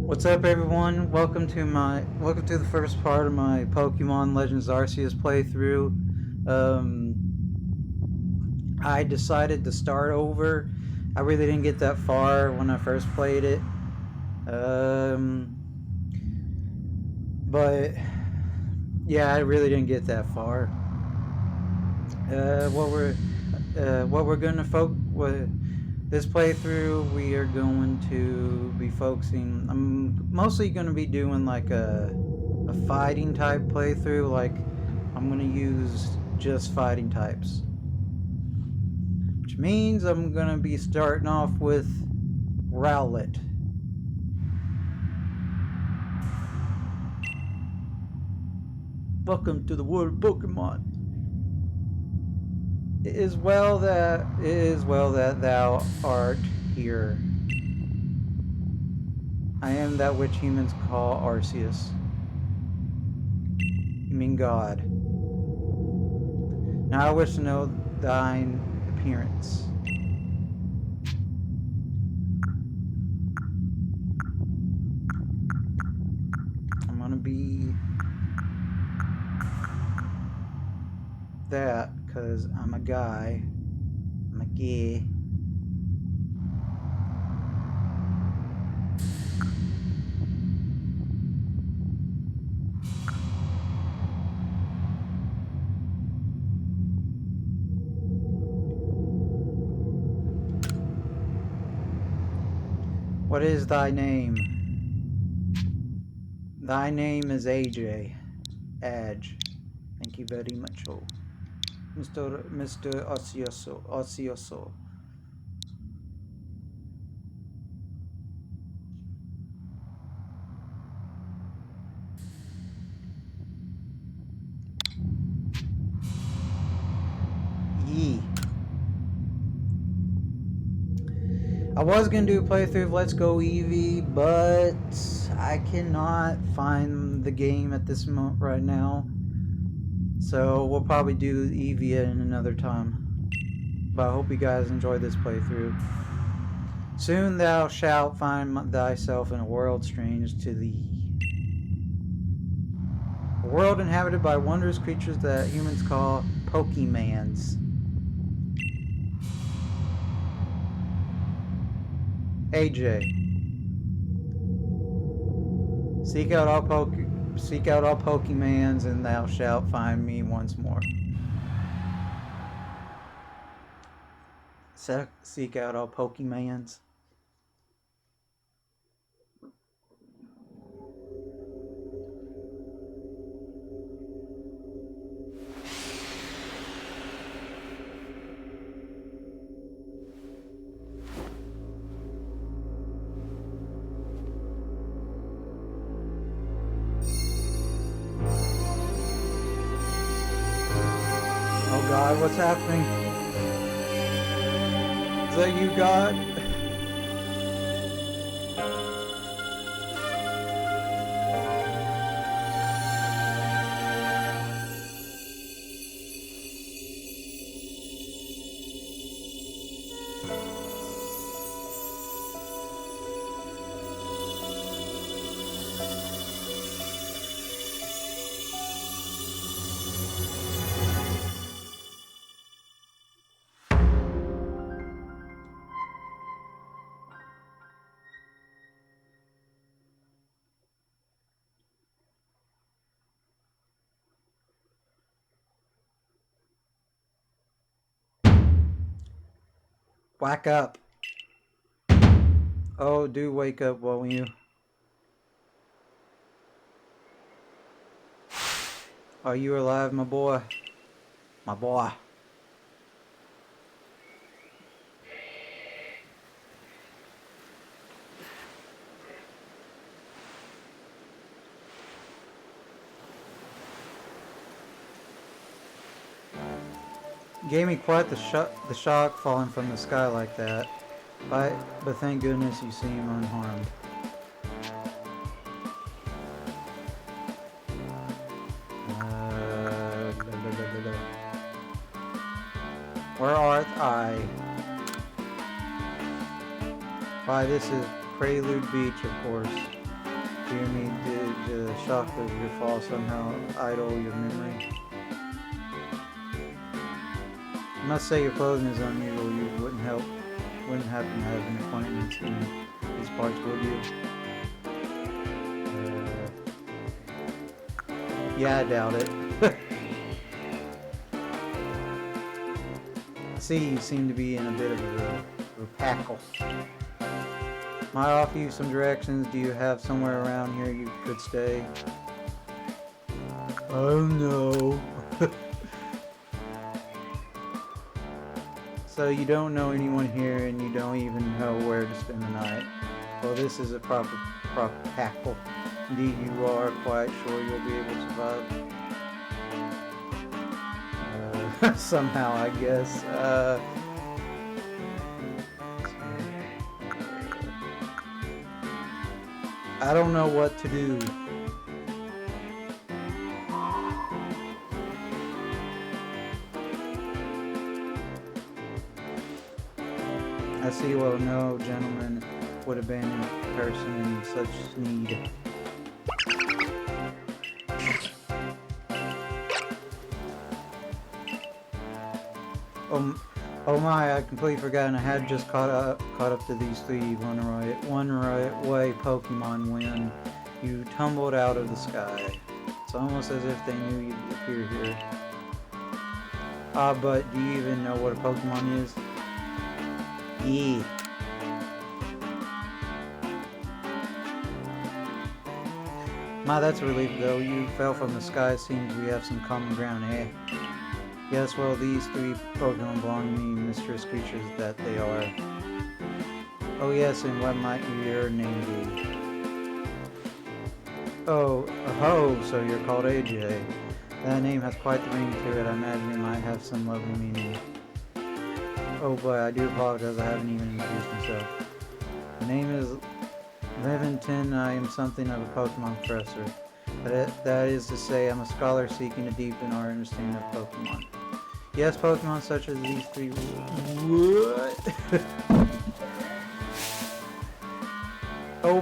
What's up, everyone? Welcome to the first part of my Pokemon Legends Arceus playthrough. I decided to start over. I really didn't get that far when I first played it. But yeah, I really didn't get that far. What we're gonna this playthrough, we are going to be focusing. I'm mostly going to be doing like a fighting type playthrough. Like, I'm going to use just fighting types, which means I'm going to be starting off with Rowlet. Welcome to the world of Pokemon. It is well that thou art here. I am that which humans call Arceus. You mean God. Now I wish to know thine appearance. I'm gonna be that because I'm a guy. I'm a gay. What is thy name? Thy name is AJ. Adge. Thank you very much, oh. Mr. Ocioso. Yee. I was gonna do a playthrough of Let's Go Evee, but I cannot find the game at this moment right now. So we'll probably do Evee in another time. But I hope you guys enjoy this playthrough. Soon thou shalt find thyself in a world strange to thee. A world inhabited by wondrous creatures that humans call Pokemans. AJ. Seek out all Pokemans, and thou shalt find me once more. Seek out all Pokemans. Oh God, what's happening? Is that you, God? Whack up. Oh, do wake up, won't you? Are you alive, my boy? My boy. Gave me quite the shock falling from the sky like that. But thank goodness you seem unharmed. Where art I? Why, this is Prelude Beach, of course. Dear me, did the shock of your fall somehow idle your memory? I must say your clothing is unusual. You wouldn't happen to have an acquaintance in these parts, would you? Yeah, I doubt it. See, you seem to be in a bit of a packle. Might I offer you some directions? Do you have somewhere around here you could stay? Oh no. So you don't know anyone here and you don't even know where to spend the night. Well, this is a proper packle. Indeed, you are quite sure you'll be able to survive? Somehow, I guess. I don't know what to do. I see, well, no gentleman would abandon a person in such need. Oh my, I completely forgotten. I had just caught up to these three one right way Pokemon when you tumbled out of the sky. It's almost as if they knew you'd appear here. But do you even know what a Pokemon is? Yeah. My, that's a relief though. You fell from the sky. Seems we have some common ground, eh? Yes, well, these three Pokemon belong to me, mysterious creatures that they are. Oh yes, and what might your name be? Oh, so you're called AJ. That name has quite the ring to it. I imagine it might have some lovely meaning. Oh boy, I do apologize, I haven't even introduced myself. My name is Leventon. I am something of a Pokemon professor. That is to say, I'm a scholar seeking to deepen our understanding of Pokemon. Yes, Pokemon such as these three. What? Oh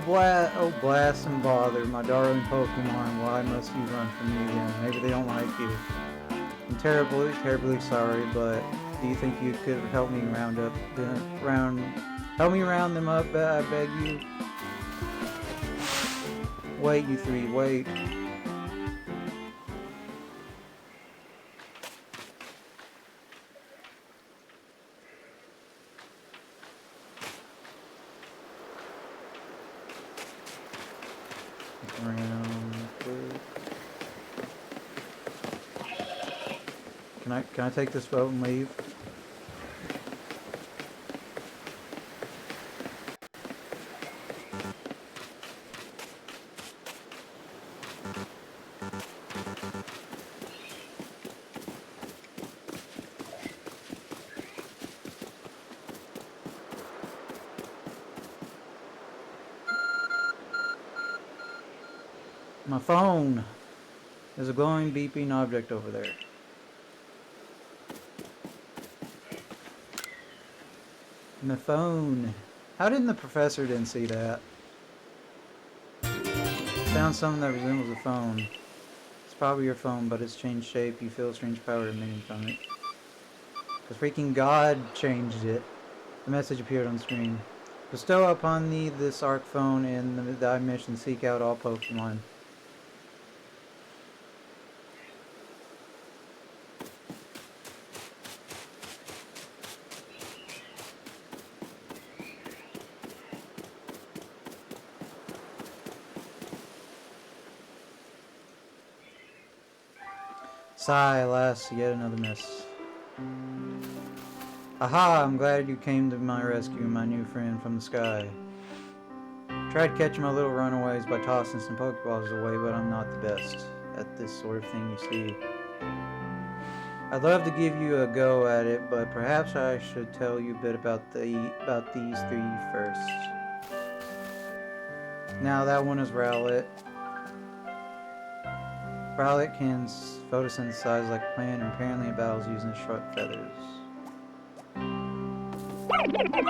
blast and bother, my darling Pokemon, why must you run from me again? Maybe they don't like you. I'm terribly sorry, but do you think you could help me round them up, I beg you? Wait, you three, wait. Can I take this boat and leave? My phone! There's a glowing, beeping object over there. My phone. How didn't the professor didn't see that? Found something that resembles a phone. It's probably your phone, but it's changed shape. You feel a strange power emanating from it. Because freaking God changed it. The message appeared on screen. Bestow upon thee this Arc phone and thy mission, seek out all Pokemon. Sigh, alas, yet another miss. Aha, I'm glad you came to my rescue, my new friend from the sky. Tried catching my little runaways by tossing some Pokeballs away, but I'm not the best at this sort of thing, you see. I'd love to give you a go at it, but perhaps I should tell you a bit about these three first. Now that one is Rowlet. Rowlet can photosynthesize like a plant and apparently it battles using its short feathers.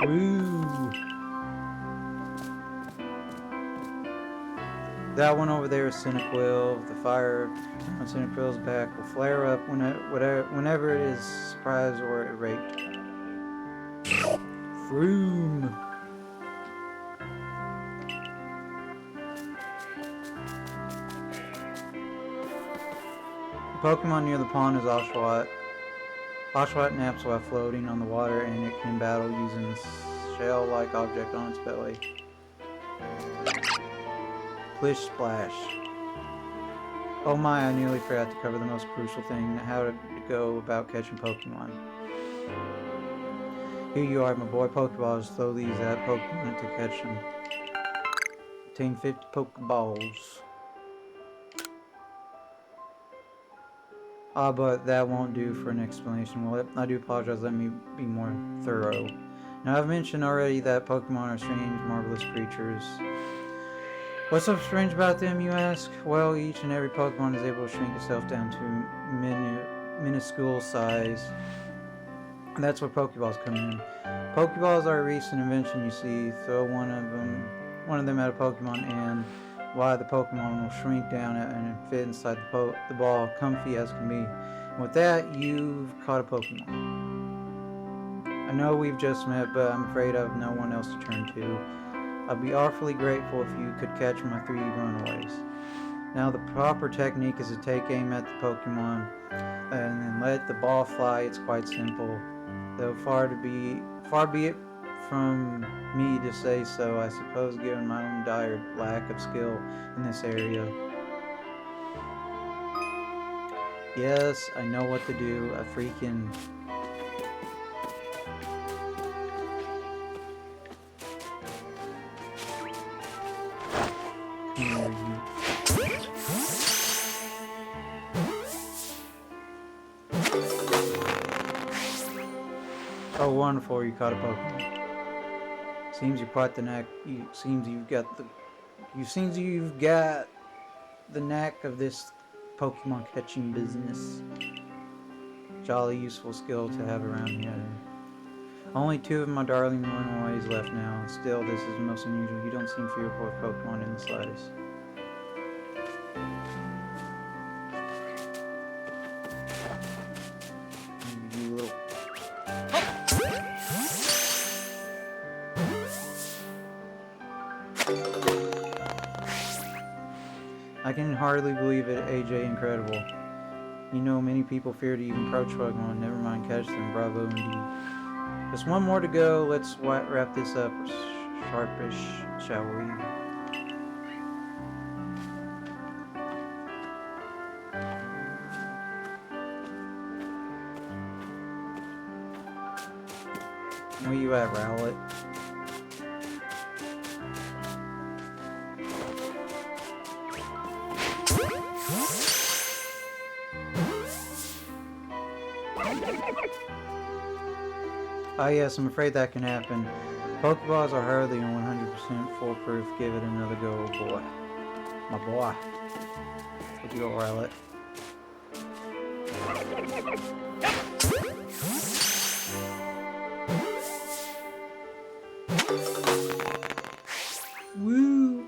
Ooh. That one over there is Cyndaquil. The fire on Cyndaquil's back will flare up whenever it is surprised or irate. Froom. The Pokemon near the pond is Oshawott. Oshawott naps while floating on the water, and it can battle using a shell-like object on its belly. Plish Splash. Oh my, I nearly forgot to cover the most crucial thing, how to go about catching Pokemon. Here you are, my boy. Pokeballs. Throw these at Pokemon to catch them. Obtain 50 Pokeballs. But that won't do for an explanation. Well, I do apologize. Let me be more thorough. Now, I've mentioned already that Pokemon are strange, marvelous creatures. What's so strange about them, you ask? Well, each and every Pokemon is able to shrink itself down to minuscule size. And that's where Pokeballs come in. Pokeballs are a recent invention, you see. Throw one of them at a Pokemon, and why the Pokemon will shrink down and fit inside the ball, comfy as can be. And with that, you've caught a Pokemon. I know we've just met, but I'm afraid I have no one else to turn to. I'd be awfully grateful if you could catch my 3 runaways. Now, the proper technique is to take aim at the Pokemon and then let the ball fly. It's quite simple. Though far be it from me to say so, I suppose, given my own dire lack of skill in this area. Yes, I know what to do. I freaking... Come here, you. Oh, wonderful! You caught a Pokemon. Seems you're quite the knack. Seems you've got the knack of this Pokemon catching business. Jolly useful skill to have around here. Only 2 of my darling runaways left now. Still, this is most unusual. You don't seem fearful of Pokemon in the slightest. You little... I can hardly believe it, AJ. Incredible. You know, many people fear to even approach Pokemon, never mind catch them. Bravo indeed. Just one more to go. Let's wrap this up sharpish, shall we? Where you at, Rowlet? Ah yes, I'm afraid that can happen. Pokeballs are hardly 100% foolproof. Give it another go, oh boy. My boy. Good to go, Rowlet. Woo!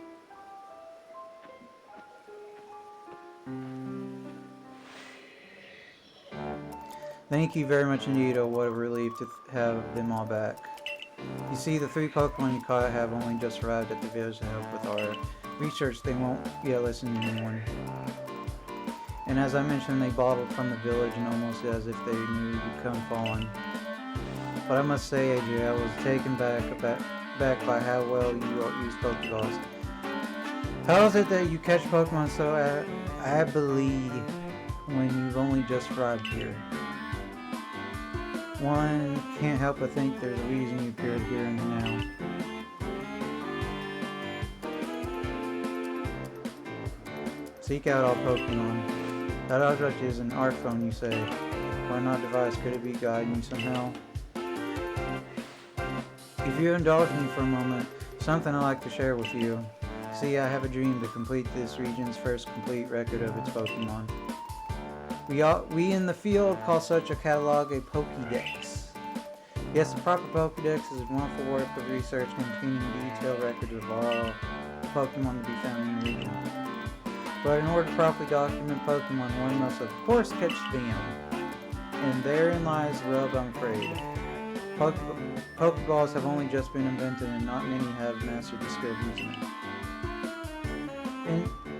Thank you very much indeed. Oh, what a relief to have them all back. You see, the 3 Pokemon you caught have only just arrived at the village to help with our research. They won't yet listen anymore. And as I mentioned, they bobbled from the village and almost as if they knew you'd come falling. But I must say, AJ, I was taken back by how well you use Pokeballs. How is it that you catch Pokemon so ably when you've only just arrived here? One can't help but think there's a reason you appeared here and now. Seek out all Pokemon. That object is an art phone, you say. Why not device? Could it be guiding you somehow? If you indulge me for a moment, something I'd like to share with you. See, I have a dream to complete this region's first complete record of its Pokemon. We in the field call such a catalog a pokedex. Yes, a proper pokedex is a wonderful work of research containing detailed records of all Pokemon to be found in the region. But in order to properly document Pokemon, one must of course catch them. And therein lies the rub, I'm afraid. Pokeballs have only just been invented and not many have mastered the skill of using them.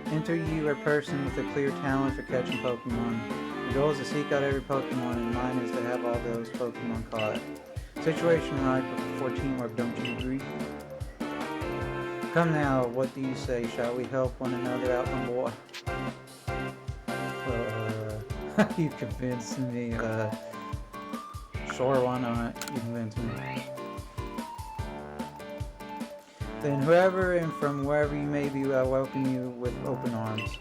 Enter you a person with a clear talent for catching Pokemon. The goal is to seek out every Pokemon and mine is to have all those Pokemon caught. Situation right for teamwork, don't you agree? Come now, what do you say? Shall we help one another out, my boy? You convinced me. Sure, why not? You convinced me. Then whoever and from wherever you may be, I welcome you with open arms.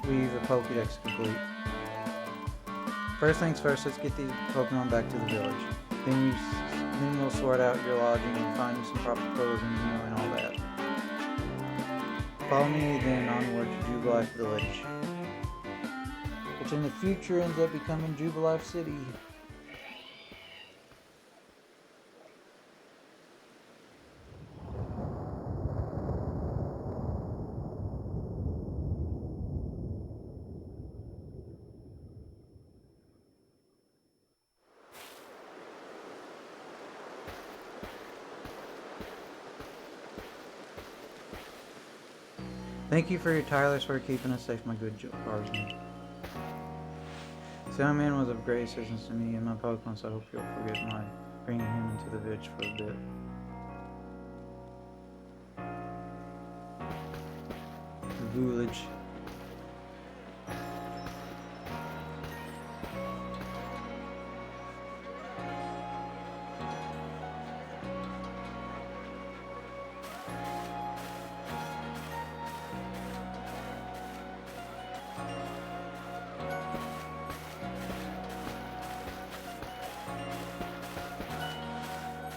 Leave the Pokedex complete. First things first, let's get these Pokemon back to the village. Then we'll sort out your lodging and find you some proper clothes and all that. Follow me then onward to Jubilife Village, which in the future ends up becoming Jubilife City. Thank you for your tireless work keeping us safe, my good Tarzan. This young man was of great assistance to me and my Pokemon, so I hope you'll forgive my bringing him into the village for a bit. The village.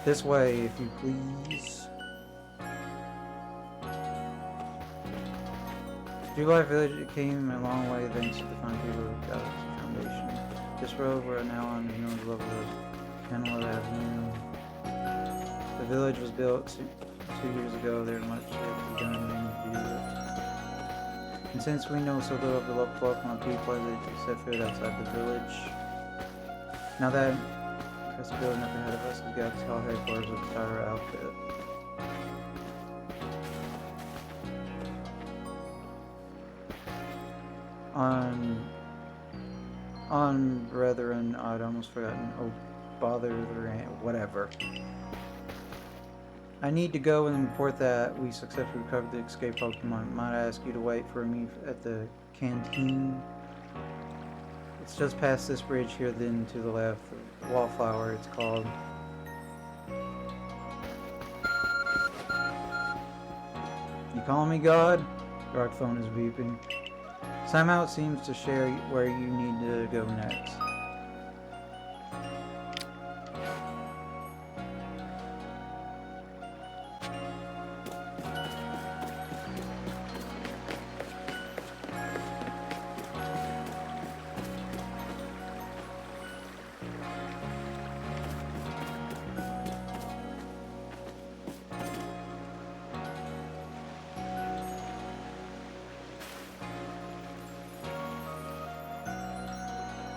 This way, if you please. Jubilife Village came a long way thanks to the fine people of Galaxy Foundation. This road we're now on is known as level of Kenwood Avenue. The village was built two years ago. There's much yet to be done and we need to do it. And since we know so little of the local Pokemon people, they set foot outside the village. Now that the building up ahead of us has got tall headquarters with the entire outfit. On brethren, I'd almost forgotten. Oh, bother the whatever. I need to go and report that we successfully recovered the escaped Pokemon. Might I ask you to wait for me at the canteen? It's just past this bridge here, then to the left. Wallflower, it's called. You calling me God? Your phone is beeping. Somehow it seems to share where you need to go next.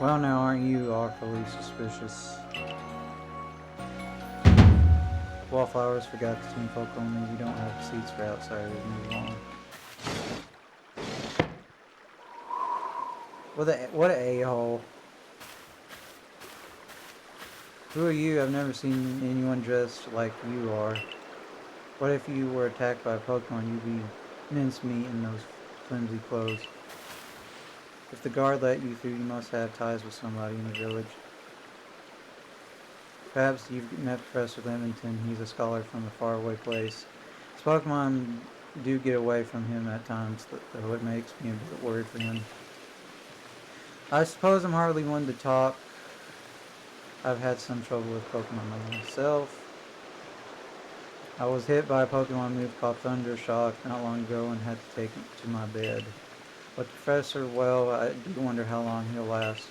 Well now, aren't you awfully suspicious? Wallflowers forgot the team folk only. We don't have seats for outsiders. Move along. What a a-hole. Who are you? I've never seen anyone dressed like you are. What if you were attacked by a Pokemon? You'd be mincemeat in those flimsy clothes. If the guard let you through, you must have ties with somebody in the village. Perhaps you've met Professor Leamington. He's a scholar from a faraway place. His Pokemon do get away from him at times, though it makes me a bit worried for him. I suppose I'm hardly one to talk. I've had some trouble with Pokemon myself. I was hit by a Pokemon move called Thunder Shock not long ago and had to take it to my bed. But Professor, well, I do wonder how long he'll last.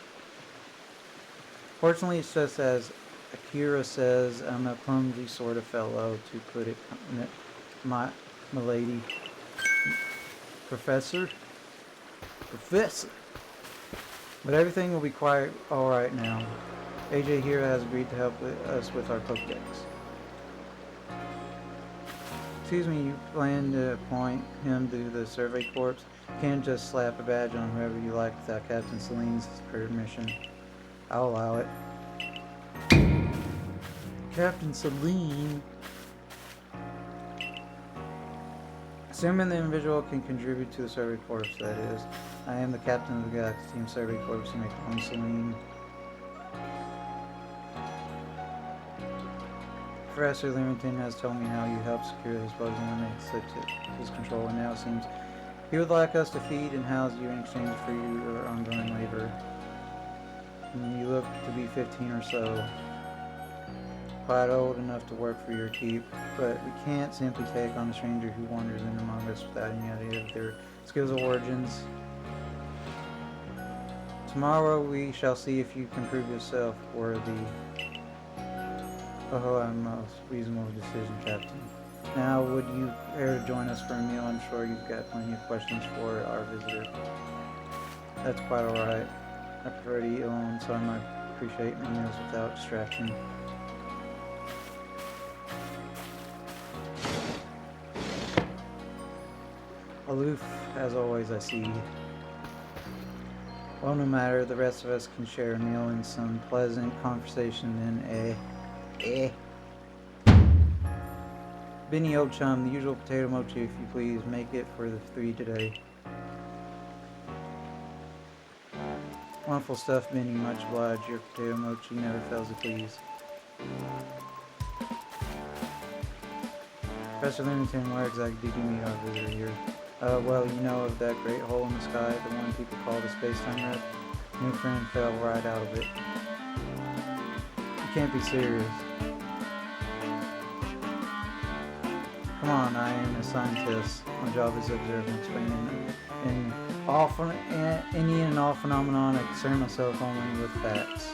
Fortunately, it's just as Akira says, I'm a clumsy sort of fellow, to put it, my lady. Professor. Professor. But everything will be quite alright now. AJ here has agreed to help us with our pokedex. Excuse me, you plan to appoint him to the survey corps? You can't just slap a badge on whoever you like without Captain Celine's permission. I'll allow it. Captain Celine. Assuming the individual can contribute to the survey corps, that is. I am the captain of the Galaxy Team Survey Corps to make one Celine. Professor Leamington has told me how you helped secure this Pokemon when it slipped his control, and now it seems he would like us to feed and house you in exchange for your ongoing labor. And you look to be 15 or so. Quite old enough to work for your keep, but we can't simply take on a stranger who wanders in among us without any idea of their skills or origins. Tomorrow we shall see if you can prove yourself worthy. Oh, a most reasonable decision, Captain. Now, would you care to join us for a meal? I'm sure you've got plenty of questions for our visitor. That's quite alright. I prefer to eat alone, so I might appreciate my meals without distraction. Aloof, as always, I see. Well, no matter, the rest of us can share a meal and some pleasant conversation then, Benny, old chum, the usual potato mochi, if you please. Make it for the 3 today. Wonderful stuff, Benny. Much obliged. Your potato mochi never fails to please. Professor Leamington, where exactly did you meet our visitor here? Well, you know of that great hole in the sky, the one people call the space-time rip? New friend fell right out of it. You can't be serious. Come on, I am a scientist. My job is to observe and explain any and all phenomenon. I concern myself only with facts.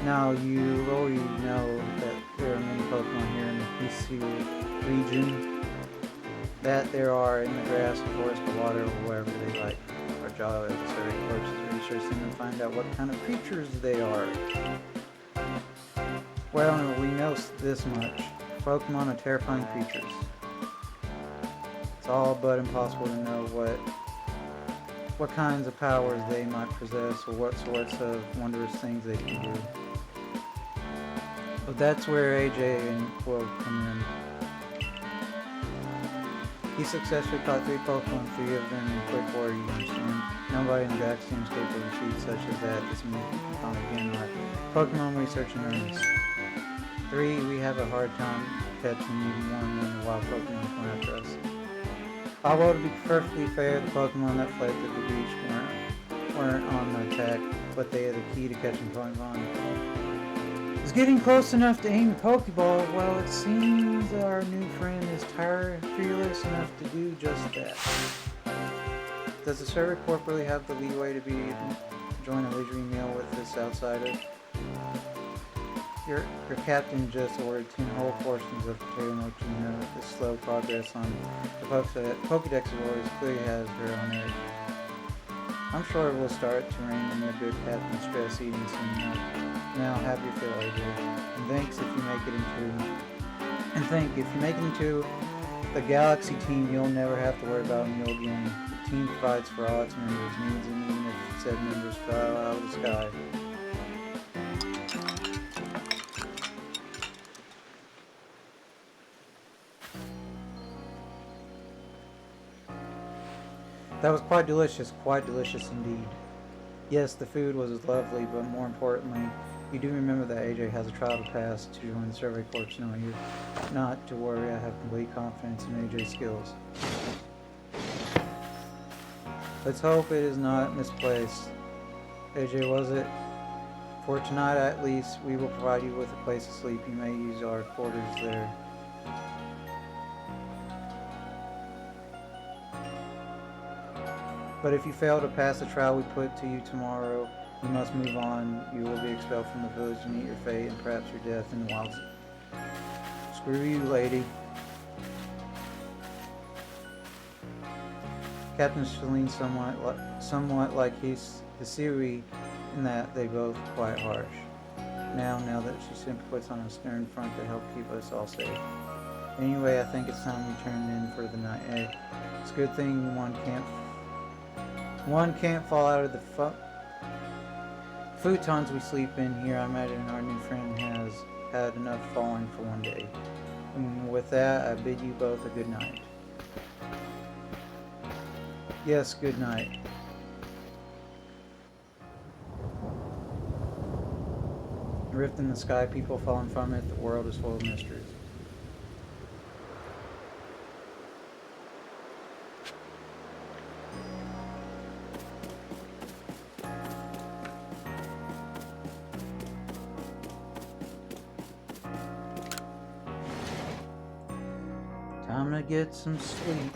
Now, you already know that there are many Pokemon here in the Hisui region. That there are in the grass, forest, the water, or wherever they like. Our job as a survey corps is to research them and find out what kind of creatures they are. Well, we know this much. Pokemon are terrifying creatures. It's all but impossible to know what kinds of powers they might possess or what sorts of wondrous things they can do. But that's where AJ will come in. He successfully caught 3 Pokemon, 3 of them in quick order, you understand? Nobody in the Galaxy team is capable of a feat such as that. This means we can finally begin our Pokemon research in earnest. 3, we have a hard time catching even one when the wild Pokemon come after us. Although to be perfectly fair, the Pokemon that fled to the beach weren't on the attack, but they are the key to catching Pokemon. It's getting close enough to aim a Pokeball. Well, it seems our new friend is fearless enough to do just that. Does the Survey Corps really have the leeway to join a leisurely meal with this outsider? Your captain just ordered 10 whole portions of potato mochi. You know, the slow progress on the Pokedex of Orders clearly has her own edge. I'm sure it will start to rein in the good captain stress eating soon enough. Now, have your fill, AJ. And thanks if you make it into the Galaxy team, you'll never have to worry about a meal again. The team provides for all its members' needs, and even if said members fell out of the sky. That was quite delicious indeed. Yes, the food was lovely, but more importantly, you do remember that AJ has a trial to pass to join the Survey Corps. No, you're not to worry. I have complete confidence in AJ's skills. Let's hope it is not misplaced. AJ, was it? For tonight at least, we will provide you with a place to sleep. You may use our quarters there. But if you fail to pass the trial we put to you tomorrow, you must move on. You will be expelled from the village and meet your fate and perhaps your death in the wilds. Screw you, lady. Captain Shalene somewhat like Hisiri in that they both quite harsh. Now that she simply puts on a stern front to help keep us all safe. Anyway, I think it's time we turn in for the night. It's a good thing one can't fall out of the futons we sleep in here. I imagine our new friend has had enough falling for one day. And with that, I bid you both a good night. Yes, good night. A rift in the sky, people falling from it, the world is full of mysteries. Time to get some sleep.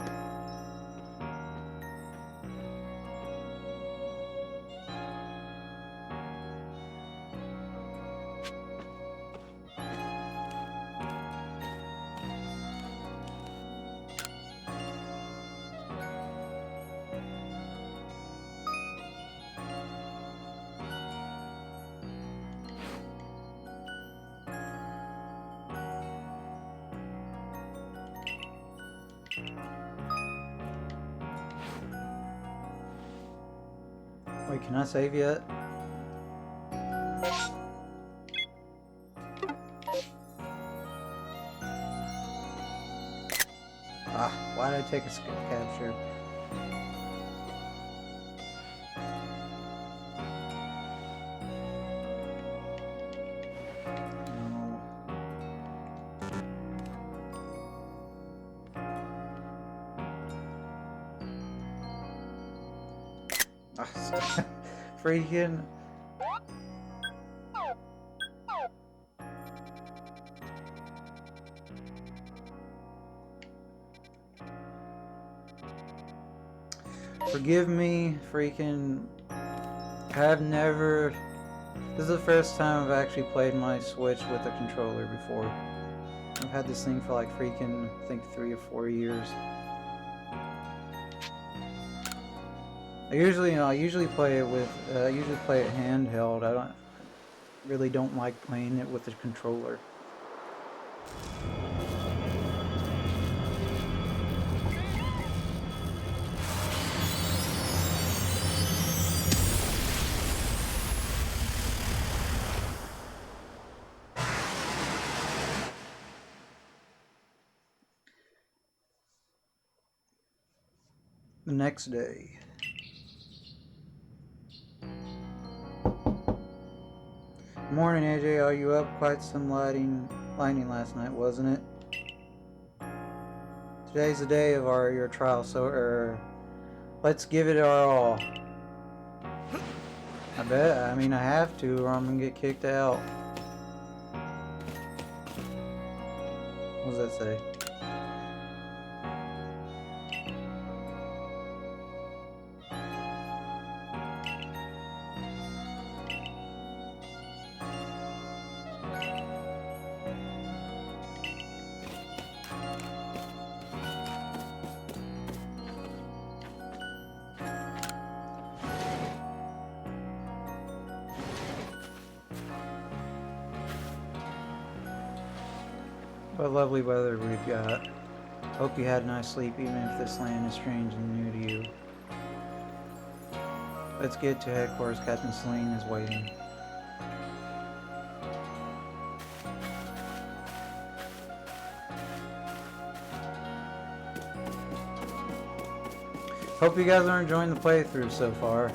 Wait, can I save yet? Why did I take a skip capture? Freaking. Forgive me, freaking. I've never. This is the first time I've actually played my Switch with a controller before. I've had this thing for like freaking, I think 3 or 4 years. I usually play it with, play it handheld. I really don't like playing it with a controller. The next day. Morning, AJ. Are you up? Quite some lightning last night, wasn't it? Today's the day of your trial, so let's give it our all. I mean, I have to, or I'm gonna get kicked out. What does that say? What lovely weather we've got. Hope you had a nice sleep, even if this land is strange and new to you. Let's get to headquarters. Captain Selene is waiting. Hope you guys are enjoying the playthrough so far.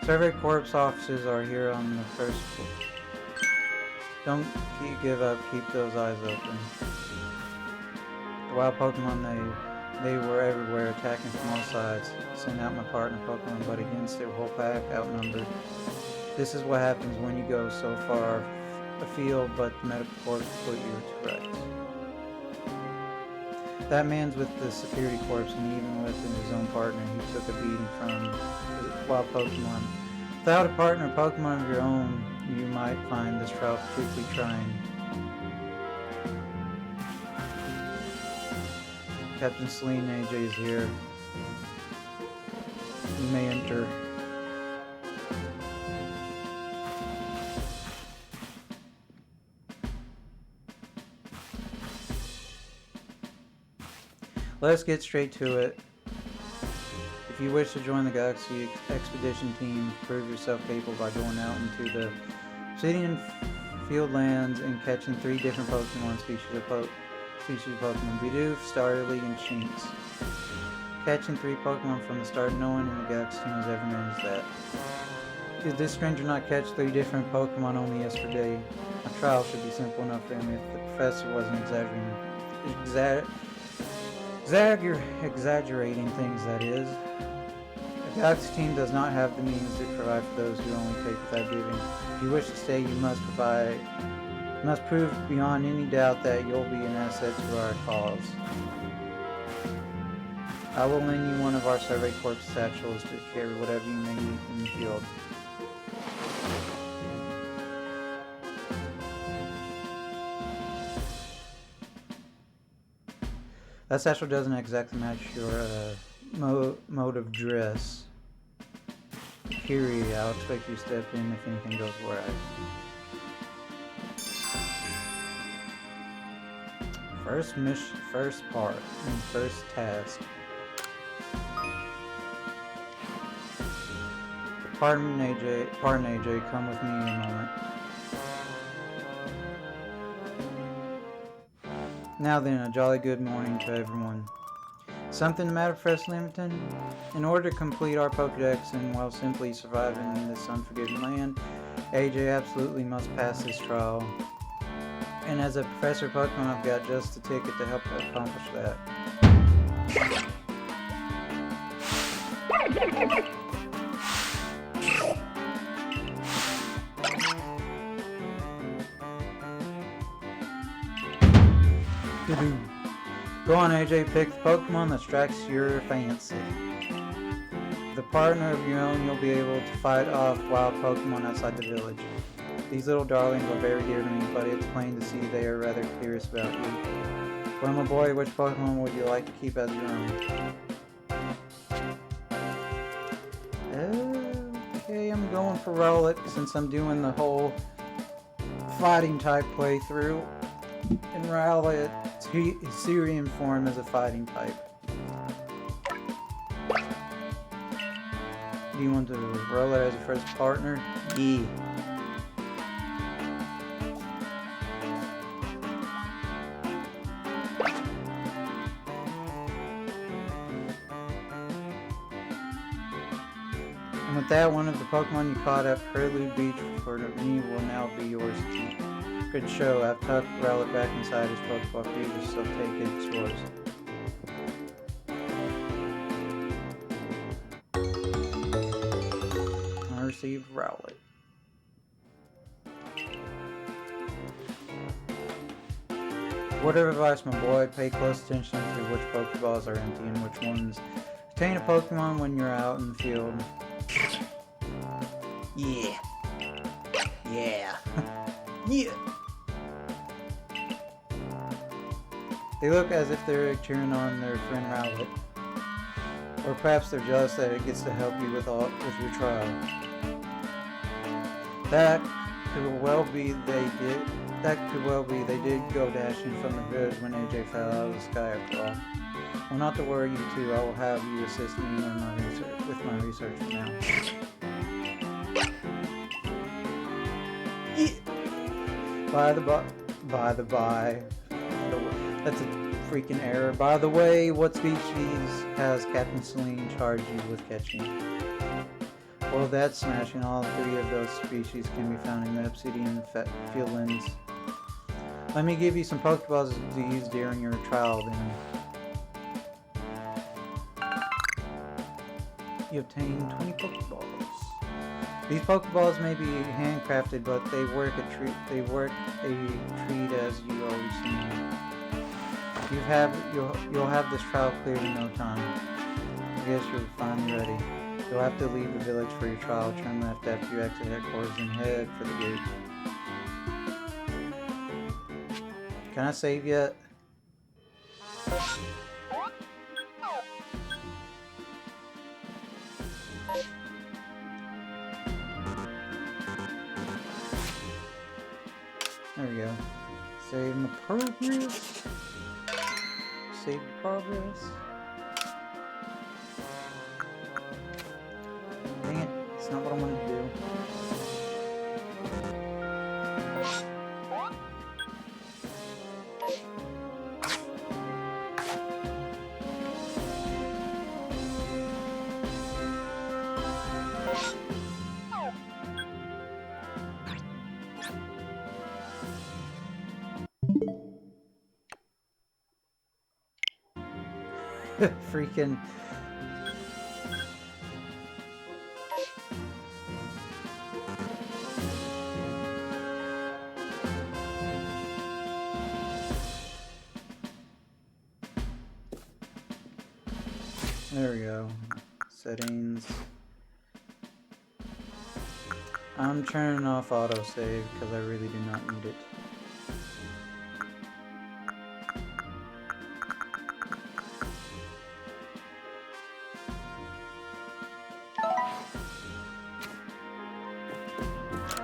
Survey Corps offices are here on the first floor. Don't give up, keep those eyes open. The wild Pokemon, they were everywhere, attacking from all sides. Sent out my partner Pokemon, but against their whole pack, outnumbered. This is what happens when you go so far afield, but the medical corps put you to rights. That man's with the security corps, and even with his own partner, he took a beating from wild Pokemon. Without a partner Pokemon of your own, you might find this trial particularly trying. Captain Celine AJ is here. You may enter. Let's get straight to it. If you wish to join the Galaxy Expedition team, prove yourself capable by going out into the Obsidian Fieldlands and catching 3 different Pokemon species of Pokemon: Bidoof, Starly, and Shinx. Catching 3 Pokemon from the start, no one in the Galaxy team has ever managed that. Did this stranger not catch 3 different Pokemon only yesterday? A trial should be simple enough for him if the professor wasn't exaggerating things, that is. The Galaxy team does not have the means to provide for those who only take without giving. If you wish to stay, you must prove beyond any doubt that you'll be an asset to our cause. I will lend you one of our Survey Corps satchels to carry whatever you may need in the field. That satchel doesn't exactly match your mode of dress. Period. I'll expect you to step in if anything goes right. First mission, first part, and first task. Pardon AJ, come with me in a moment. Now then, a jolly good morning to everyone. Something the matter, Professor Lamington? In order to complete our Pokedex and while simply surviving in this unforgiving land, AJ absolutely must pass this trial. And as a Professor Pokemon, I've got just the ticket to help accomplish that. Go on, AJ, pick the Pokemon that strikes your fancy. With a partner of your own, you'll be able to fight off wild Pokemon outside the village. These little darlings are very dear to me, but it's plain to see they are rather curious about you. Well, my boy, which Pokemon would you like to keep as your own? Okay, I'm going for Rowlet since I'm doing the whole fighting type playthrough. And Rowlet, Syrian form as a fighting type. Do you want to roll it as a first partner? Yeah. And with that, one of the Pokemon you caught at Prelude Beach for me will now be yours to keep. Good show. I've tucked Rowlet back inside his Pokeball freezer, so take it, it's yours. I received Rowlet. Word of advice, my boy, pay close attention to which Pokeballs are empty and which ones contain a Pokemon when you're out in the field. Yeah. Yeah. Yeah. They look as if they're cheering on their friend Rowlet. Or perhaps they're jealous that it gets to help you with your trial. That could well be they did go dashing from the village when AJ fell out of the sky after all. Well, not to worry you two, I will have you assist me with my research for now. Yeah. By the by. That's a freaking error. By the way, what species has Captain Celine charged you with catching? Well, that's smashing. All 3 of those species can be found in the Obsidian Fieldlands. Let me give you some Pokeballs to use during your trial then. You obtain 20 Pokeballs. These Pokeballs may be handcrafted, but they work a treat as you already seen. You'll have this trial cleared in no time. I guess you're finally ready. You'll have to leave the village for your trial. Turn left after you exit headquarters and head for the gate. Can I save yet? There we go. Save my progress. Save progress. Dang it, it's not what I wanted to do. Freaking. There we go. Settings. I'm turning off autosave because I really do not need it.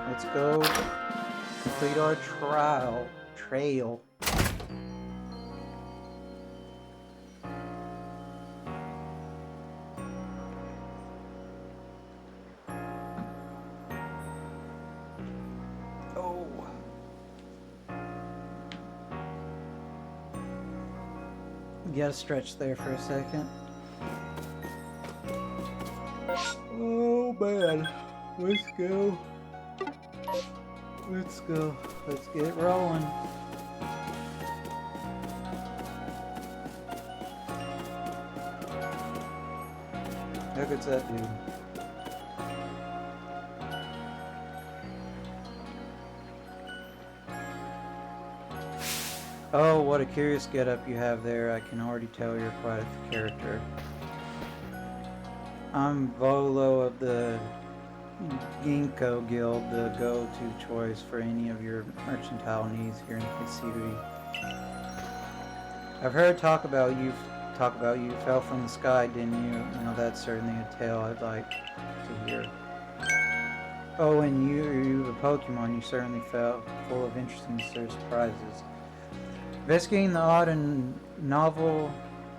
Let's go complete our trail. Oh. You gotta stretch there for a second. Oh man. Let's go. Let's go. Let's get it rolling. How good's that dude? Oh, what a curious getup you have there. I can already tell you're quite a character. I'm Volo of the Ginkgo Guild, the go-to choice for any of your mercantile needs here in Kisiri. I've heard talk about you. Fell from the sky, didn't you? Now that's certainly a tale I'd like to hear. Oh, and you the Pokemon, you certainly felt full of interesting surprises. Investigating the odd and novel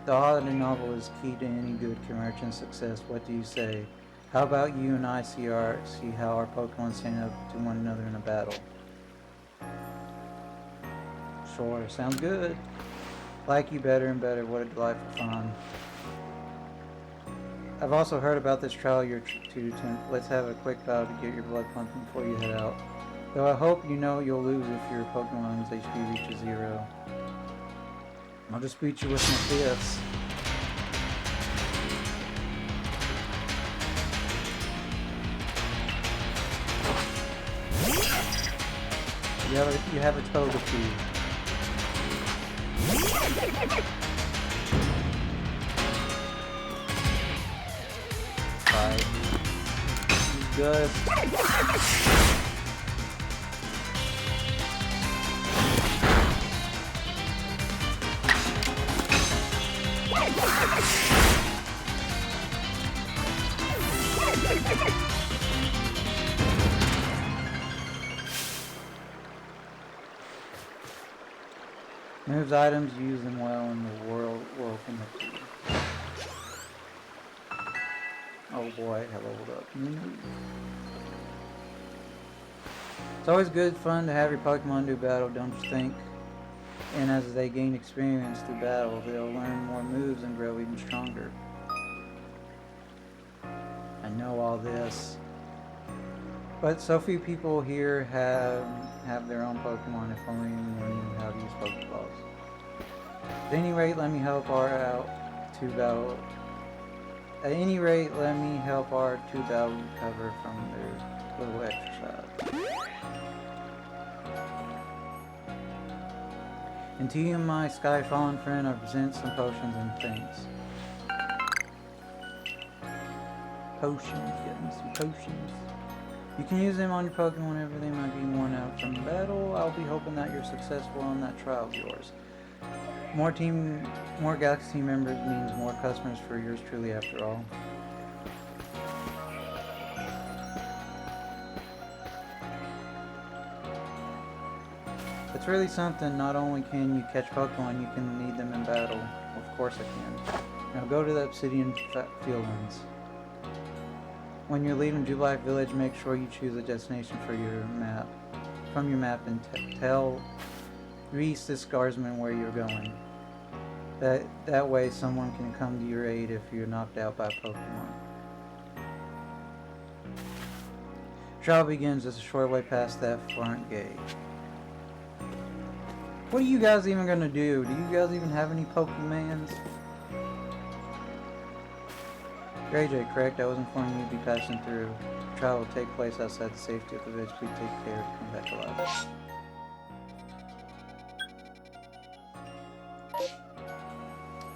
is key to any good merchant success. What do you say? How about you and I see how our Pokemon stand up to one another in a battle? Sure, sounds good. Like you better and better. What a delightful fun. I've also heard about this trial you're to attempt. Let's have a quick battle to get your blood pumping before you head out. Though I hope you know you'll lose if your Pokemon's HP reaches 0. I'll just beat you with my fists. You have a Togepi. Bye. Good. Moves items, use them well in the world from the key. Oh boy, I leveled up. It's always good fun to have your Pokemon do battle, don't you think? And as they gain experience through battle, they'll learn more moves and grow even stronger. I know all this. But so few people here have their own Pokemon, if only anyone knew how to use Pokeballs. At any rate, let me help our two battle recover from their little exercise. And to you, my sky fallen friend, I present some potions and things. Potions, getting some potions. You can use them on your Pokemon whenever they might be worn out from battle. I'll be hoping that you're successful on that trial of yours. More Galaxy team members means more customers for yours truly after all. It's really something. Not only can you catch Pokemon, you can need them in battle. Of course I can. Now go to the Obsidian Fieldlands. When you're leaving Jubilife Village, make sure you choose a destination for your map. From your map and tell Reese this guardsman where you're going. That way someone can come to your aid if you're knocked out by Pokemon. Trial begins just a short way past that front gate. What are you guys even gonna do? Do you guys even have any Pokemans? You're AJ, correct? I was informed you'd be passing through. Trial will take place outside the safety of the village. Please take care to come back alive.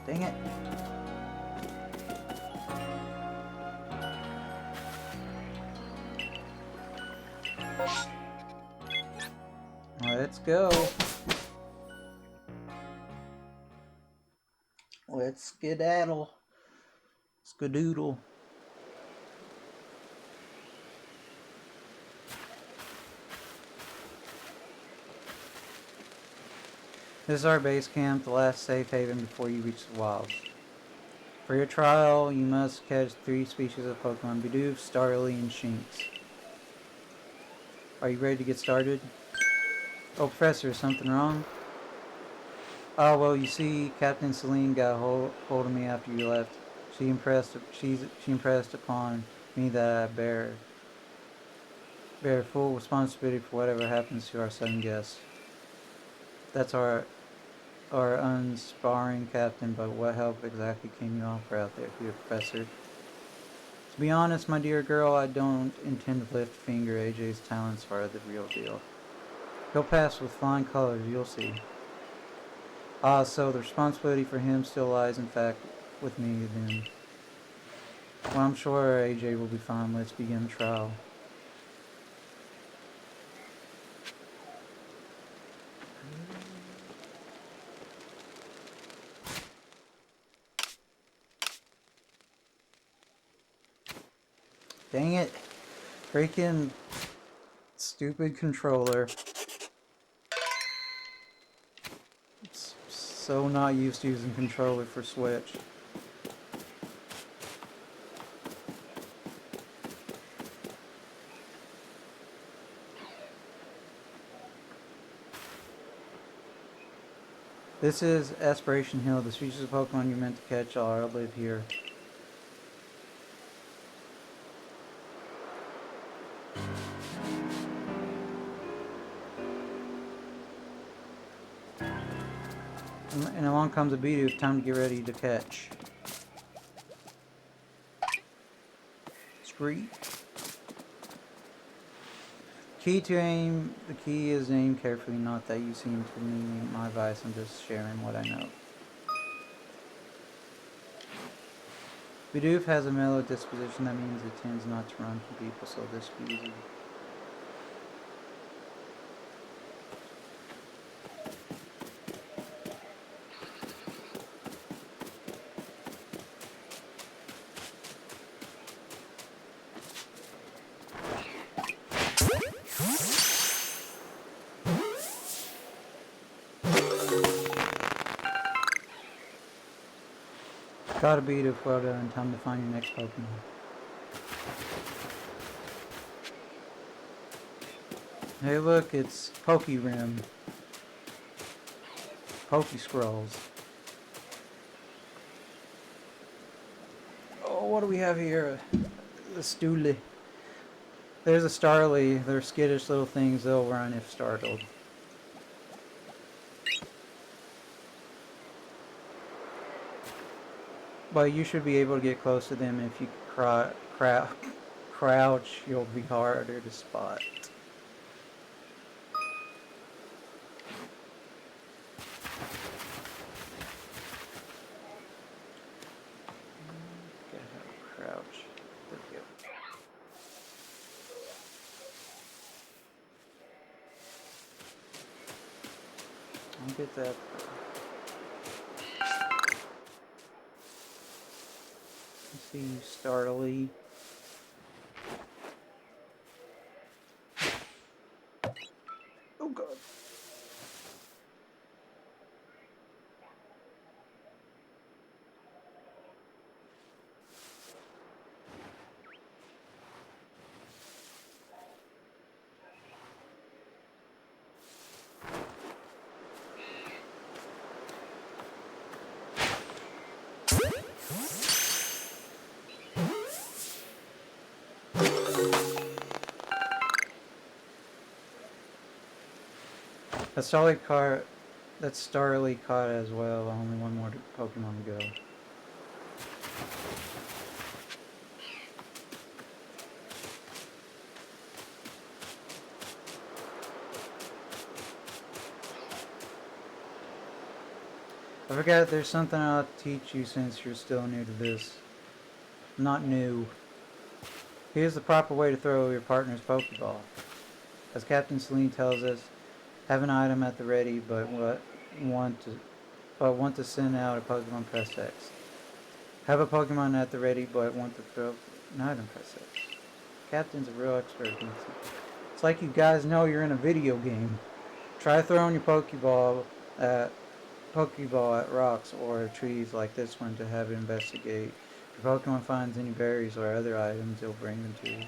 Dang it. Let's go. Let's skedaddle. Skadoodle. This is our base camp, the last safe haven before you reach the wilds. For your trial, you must catch 3 species of Pokemon: Bidoof, Starly, and Shinx. Are you ready to get started? Oh, Professor, is something wrong? Oh, well, you see, Captain Celine got hold of me after you left. She impressed upon me that I bear full responsibility for whatever happens to our sudden guest. That's our unsparring captain, but what help exactly can you offer out there here, Professor? To be honest, my dear girl, I don't intend to lift a finger. AJ's talents are the real deal. He'll pass with flying colors, you'll see. Ah, so the responsibility for him still lies, in fact, with me then. Well, I'm sure AJ will be fine. Let's begin the trial. Dang it. Freaking stupid controller. So not used to using controller for Switch. This is Aspiration Hill. The species of Pokemon you're meant to catch are live here. And along comes a Bidoof. Time to get ready to catch. Screech. The key is aim carefully, not that you seem to need my advice. I'm just sharing what I know. Bidoof has a mellow disposition. That means it tends not to run from people, so this will be easy. Gotta beat it, well done. Time to find your next Pokemon. Hey look, it's Pokerim. Scrolls. Oh, what do we have here? The Stooley. There's a Starly. They're skittish little things. They'll run if startled. But you should be able to get close to them. If you crouch, you'll be harder to spot. get that. Let's see, Starly. Oh god. That's Starly caught as well. Only one more Pokemon to go. I forgot there's something I'll teach you since you're still new to this. Not new. Here's the proper way to throw your partner's Pokeball. As Captain Celine tells us, have an item at the ready, but want to send out a Pokemon, press X. Have a Pokemon at the ready, but want to throw an item, press X. Captain's a real expert. It's like you guys know you're in a video game. Try throwing your Pokeball at rocks or trees like this one to have it investigate. If your Pokemon finds any berries or other items, it'll bring them to you.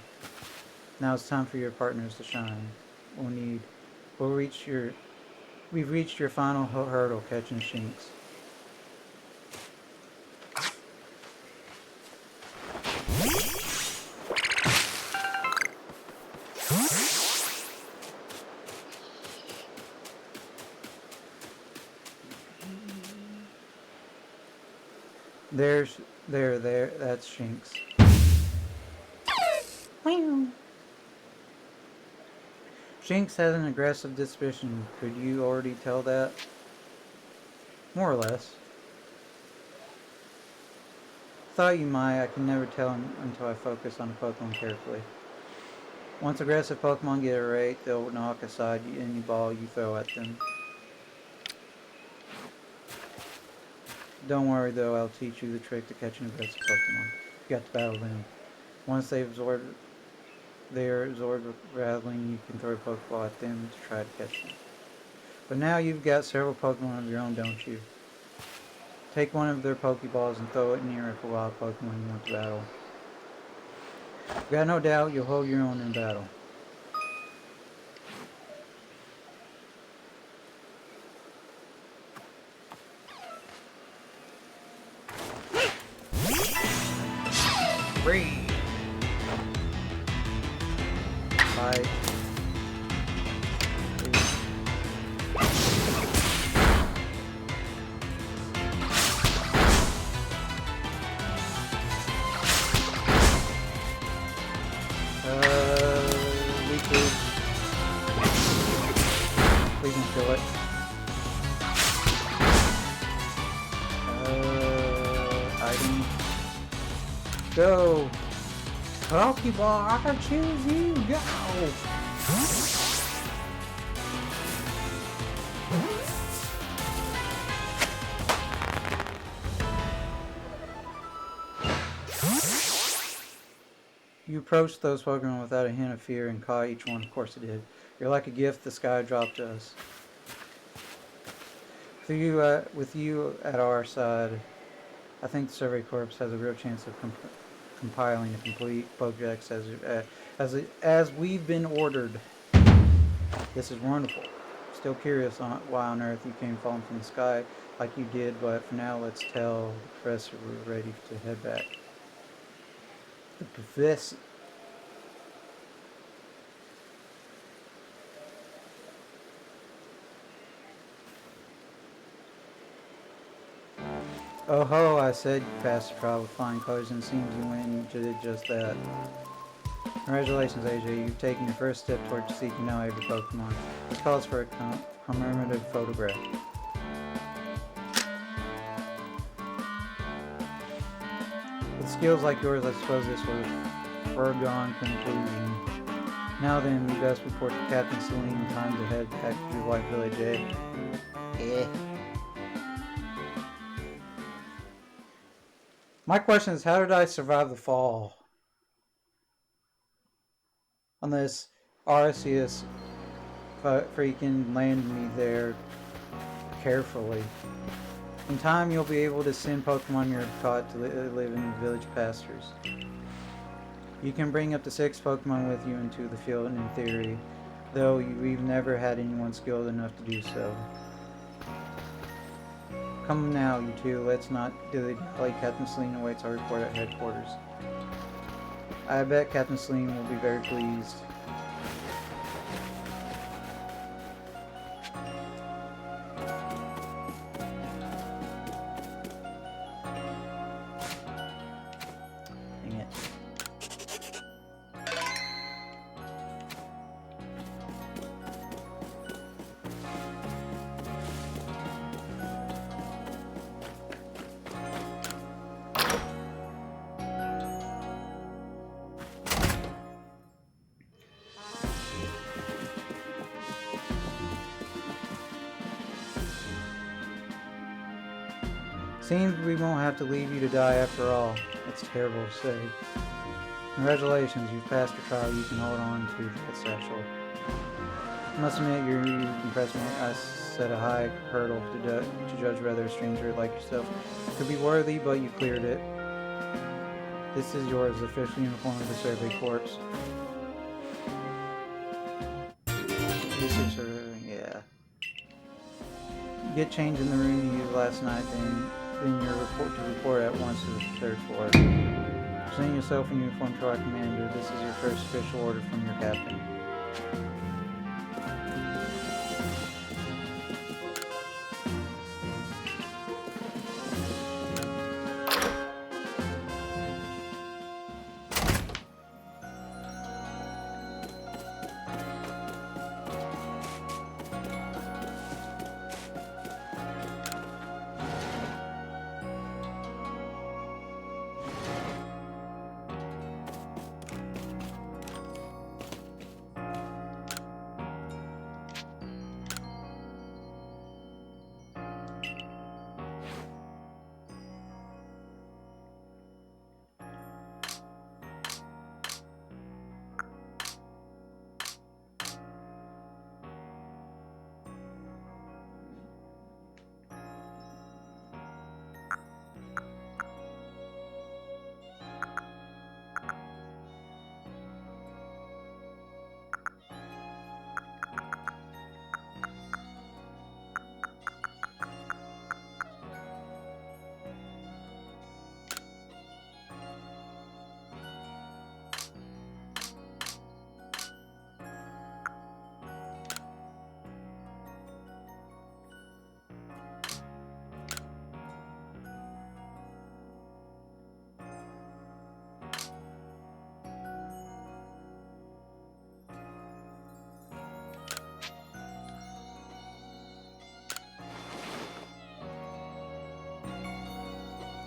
Now it's time for your partners to shine. We've reached your final hurdle, catching Shinx. There, that's Shinx. Shinx has an aggressive disposition. Could you already tell that? More or less. Thought you might. I can never tell until I focus on a Pokemon carefully. Once aggressive Pokemon get irate, they'll knock aside any ball you throw at them. Don't worry though, I'll teach you the trick to catch an aggressive Pokemon. You got to battle them. Once they are absorbed with rattling, you can throw a Pokeball at them to try to catch them. But now you've got several Pokemon of your own, don't you? Take one of their Pokeballs and throw it near a wild Pokemon you want to battle. Got no doubt you'll hold your own in battle. Free. Bye. Weakly. Please don't kill it. Item. Go! Pokeball, I can choose you, go! You approached those Pokemon without a hint of fear and caught each one. Of course it did. You're like a gift the sky dropped to us. With you at our side, I think the Survey Corps has a real chance of compiling a complete pokedex as we've been ordered. This is wonderful. Still curious on why on earth you came falling from the sky like you did, but for now let's tell the professor we're ready to head back. The professor. Oh ho, I said you passed the trial with flying colors, and it seems you went and did just that. Congratulations, AJ. You've taken your first step towards seeking out every Pokemon. This calls for a commemorative photograph. With skills like yours, I suppose this was a foregone conclusion. Now then, we best report to Captain Celine. Time to head back to your White Village, eh? Eh. My question is, how did I survive the fall? Unless Arceus freaking landed me there carefully. In time, you'll be able to send Pokemon you're caught to live in village pastures. You can bring up to 6 Pokemon with you into the field in theory, though we've never had anyone skilled enough to do so. Come now, you two, let's not dilly-dally. Captain Celine awaits our report at headquarters. I bet Captain Celine will be very pleased. Dang it. Seems we won't have to leave you to die after all. It's terrible to say. Congratulations, you've passed your trial. You can hold on to that satchel. I must admit, you impressed me. I set a high hurdle to judge whether a stranger like yourself could be worthy, but you cleared it. This is yours, official uniform of the Survey Corps. Yeah. Get changed in the room you used last night, then your report at once to the 3rd floor. Present yourself in uniform to our commander. This is your first official order from your captain.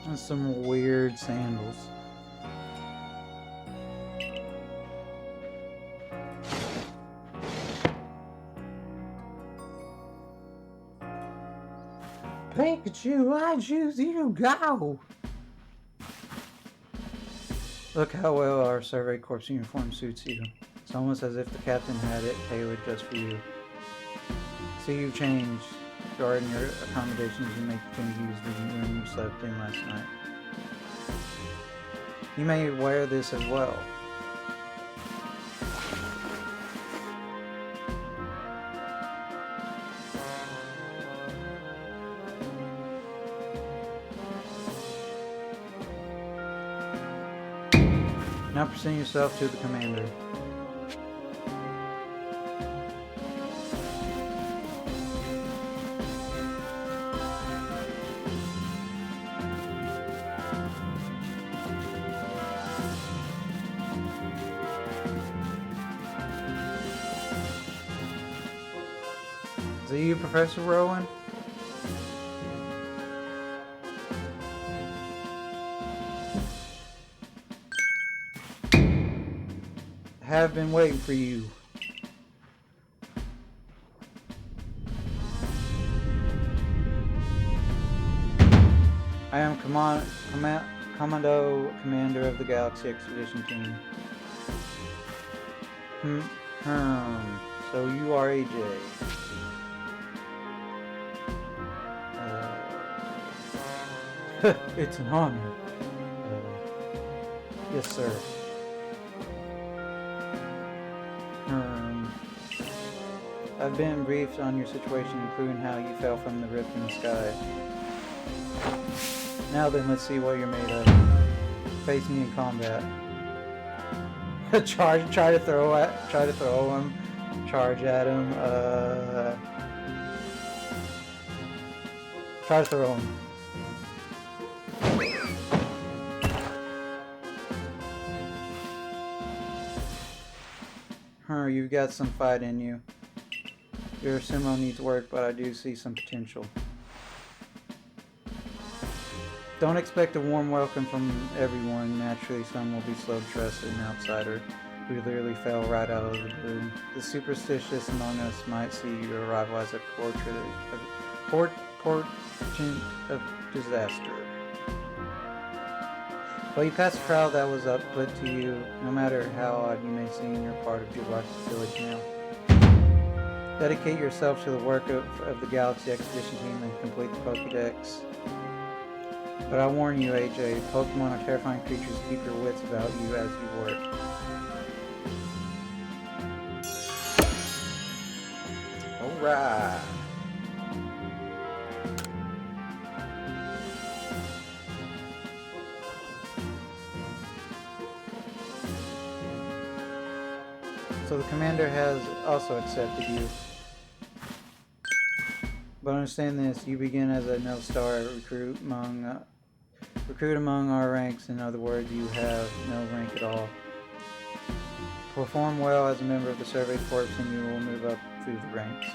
And some weird sandals. Pikachu, I choose you, go! Look how well our Survey Corps uniform suits you. It's almost as if the captain had it tailored just for you. See, you've changed. Regarding your accommodations, you may continue to use the room you slept in last night. You may wear this as well. Now present yourself to the commander. Is it you, Professor Rowan? Have been waiting for you. I am Commander of the Galaxy Expedition Team. So you are AJ. It's an honor. Yes, sir. I've been briefed on your situation, including how you fell from the rift in the sky. Now then, let's see what you're made of. Face me in combat. Try to throw him. Charge at him. Try to throw him. You've got some fight in you. Your sumo needs work, but I do see some potential. Don't expect a warm welcome from everyone. Naturally, some will be slow to trust an outsider who literally fell right out of the blue. The superstitious among us might see your arrival as a portent of disaster. But you passed a trial that was put to you. No matter how odd you may seem, you're part of Jubilex's village now. Dedicate yourself to the work of the Galaxy Expedition Team and complete the pokedex. But I warn you, AJ, Pokemon are terrifying creatures. Keep your wits about you as you work. Alright. So the commander has also accepted you. But understand this, you begin as a no-star recruit among our ranks. In other words, you have no rank at all. Perform well as a member of the Survey Corps and you will move up through the ranks.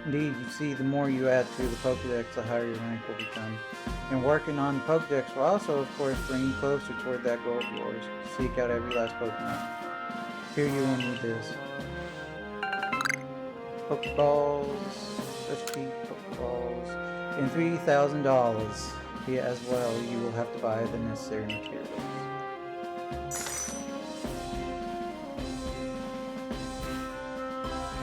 Indeed, you see, the more you add to the Pokedex, the higher your rank will become. And working on the Pokedex will also, of course, bring you closer toward that goal of yours. Seek out every last Pokemon. Here you will need this. Pokeballs. SP Pokeballs. And $3,000. Yeah, as well, you will have to buy the necessary materials.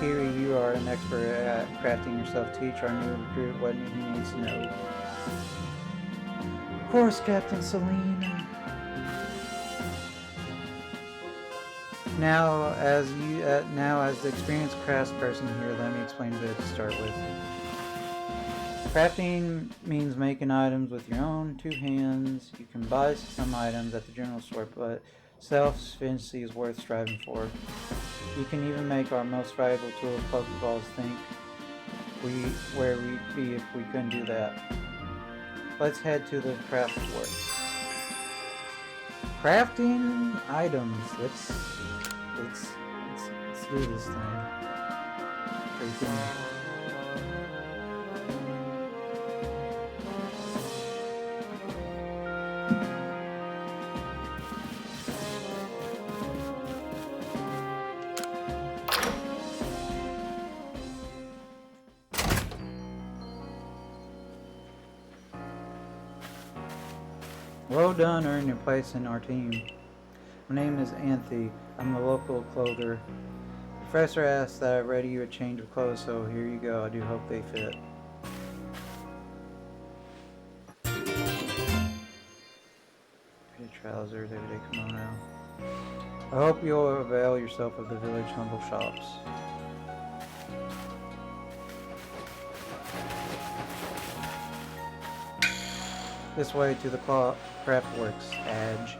Here you are an expert at crafting yourself. Teach our new recruit what he needs to know. Of course, Captain Celine. Now, as the experienced craftsperson here, let me explain a bit to start with. Crafting means making items with your own two hands. You can buy some items at the general store, but self-sufficiency is worth striving for. You can even make our most valuable tool, Pokeballs, think where we'd be if we couldn't do that. Let's head to the craft works. Crafting items. Let's do this thing. Freaking. Well done earning your place in our team. My name is Anthe. I'm the local clother. The professor asked that I ready you a change of clothes, so here you go. I do hope they fit. Everyday trousers, everyday kimono. I hope you'll avail yourself of the village humble shops. This way to the Craftworks edge.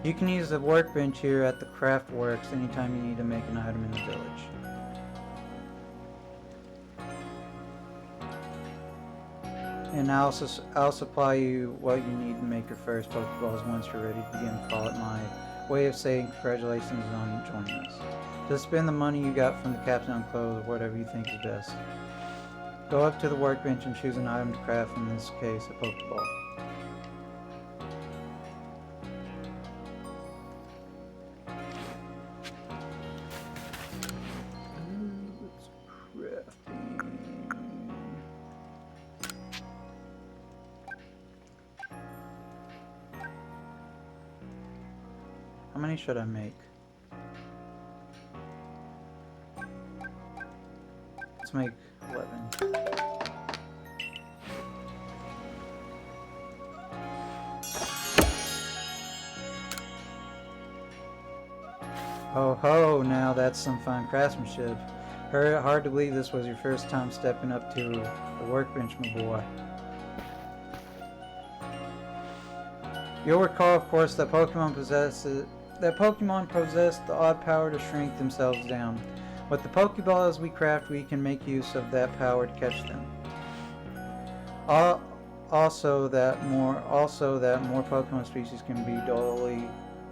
You can use the workbench here at the Craftworks anytime you need to make an item in the village. And I'll supply you what you need to make your first Pokeballs once you're ready to begin. Call it my way of saying congratulations on joining us. Just spend the money you got from the captain on clothes or whatever you think is best. Go up to the workbench and choose an item to craft, in this case a Pokeball. How many should I make? Let's make 11. Oh ho, now that's some fine craftsmanship. Hard to believe this was your first time stepping up to the workbench, my boy. You'll recall, of course, that Pokemon possess the odd power to shrink themselves down. With the Pokeballs we craft, we can make use of that power to catch them. Also, that more Pokemon species can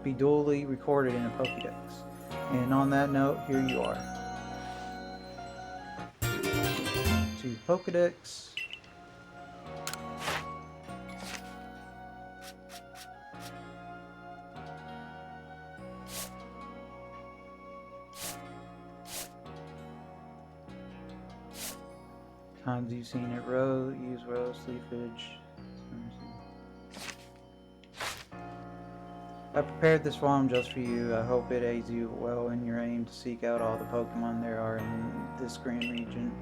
be duly recorded in a Pokedex. And on that note, here you are. To Pokedex. Times you've seen it use rose leafage. I prepared this farm just for you. I hope it aids you well in your aim to seek out all the Pokemon there are in this grand region.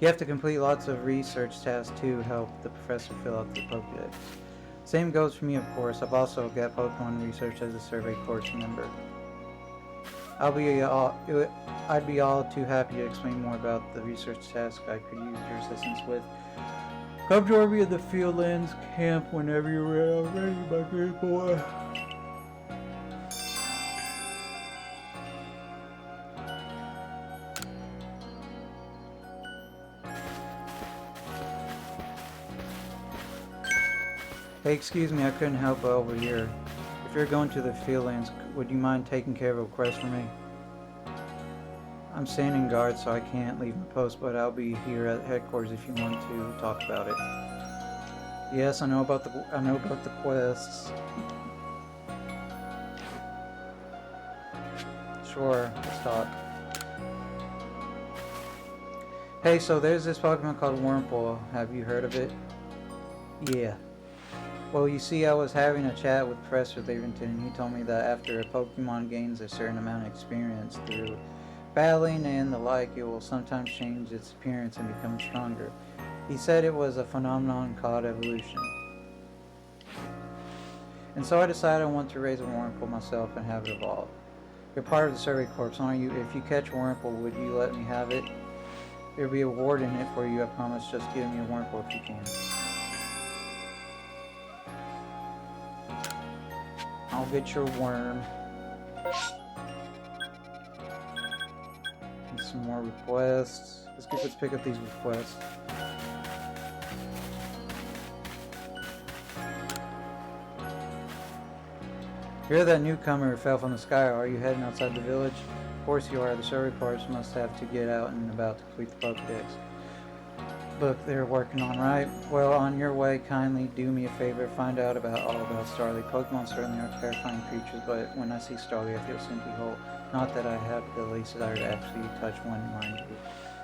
You have to complete lots of research tasks to help the professor fill out the Pokedex. Same goes for me, of course. I've also got Pokemon research as a survey course member. I'd be all too happy to explain more about the research task I could use your assistance with. Come join me at the Fieldlands camp whenever you're ready, my great boy. Hey, excuse me, I couldn't help but over here. If you're going to the Fieldlands, would you mind taking care of a request for me? I'm standing guard, so I can't leave my post, but I'll be here at headquarters if you want to talk about it. Yes, I know about the quests. Sure, let's talk. Hey, so there's this Pokemon called Wurmple. Have you heard of it? Yeah. Well, you see, I was having a chat with Professor Leventon, and he told me that after a Pokemon gains a certain amount of experience through battling and the like, it will sometimes change its appearance and become stronger. He said it was a phenomenon called evolution. And so I decided I want to raise a Wurmple myself and have it evolve. You're part of the Survey Corps, aren't you? If you catch Wurmple, would you let me have it? There'll be a reward in it for you, I promise. Just give me a Wurmple if you can. I'll get your worm. Some more requests. Let's pick up these requests. You're that newcomer who fell from the sky. Are you heading outside the village? Of course you are. The Survey Corps must have to get out and about to complete the Pokedex book they're working on, right? Well, on your way, kindly do me a favor. Find out all about Starly. Pokemon certainly are terrifying creatures, but when I see Starly, I feel simply whole. Not that I have the least desire to actually touch one, mind you.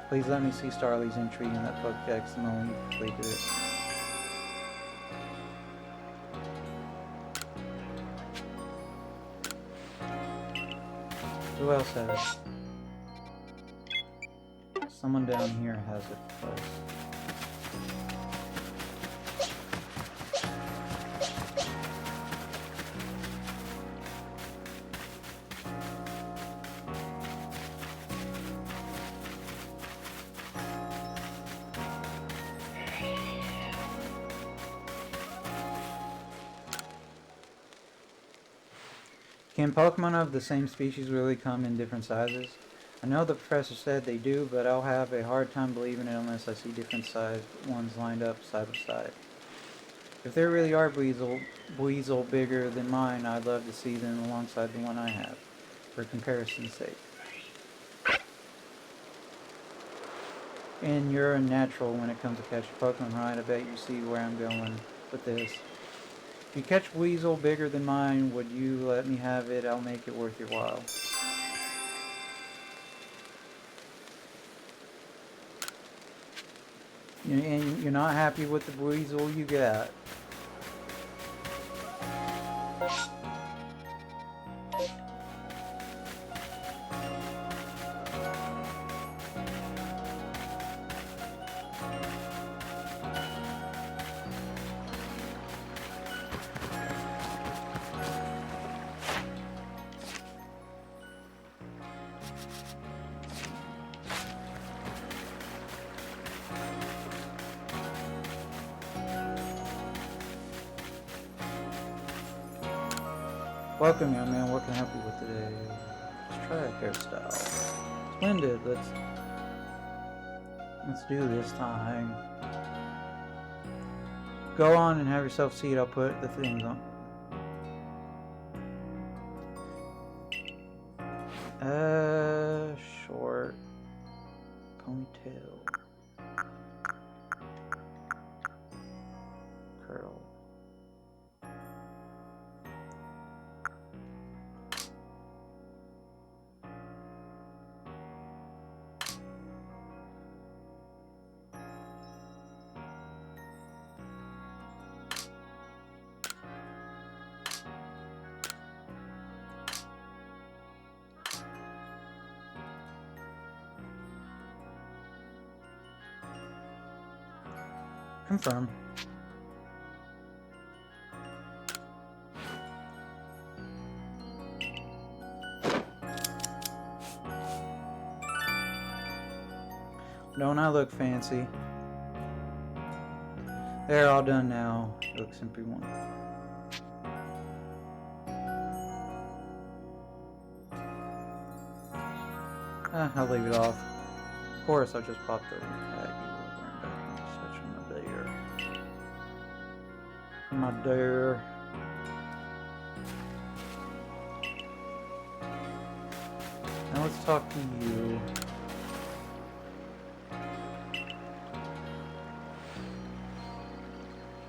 Please let me see Starly's entry in that Pokedex the moment you've completed it. Who else has it? Someone down here has it first. Can Pokemon of the same species really come in different sizes? I know the professor said they do, but I'll have a hard time believing it unless I see different sized ones lined up side by side. If there really are Weasel bigger than mine, I'd love to see them alongside the one I have, for comparison's sake. And you're a natural when it comes to catching Pokemon, right? I bet you see where I'm going with this. If you catch Weasel bigger than mine, would you let me have it? I'll make it worth your while. And you're not happy with the Weasel you got. Welcome, young man. What can I help you with today? Let's try a hairstyle. Splendid. Let's do this time. Go on and have yourself a seat. I'll put the things on. Short ponytail, curl. Confirm. Don't I look fancy? They're all done now. It looks simply one. I'll leave it off. Of course, I'll just pop the tag. My dear. Now let's talk to you.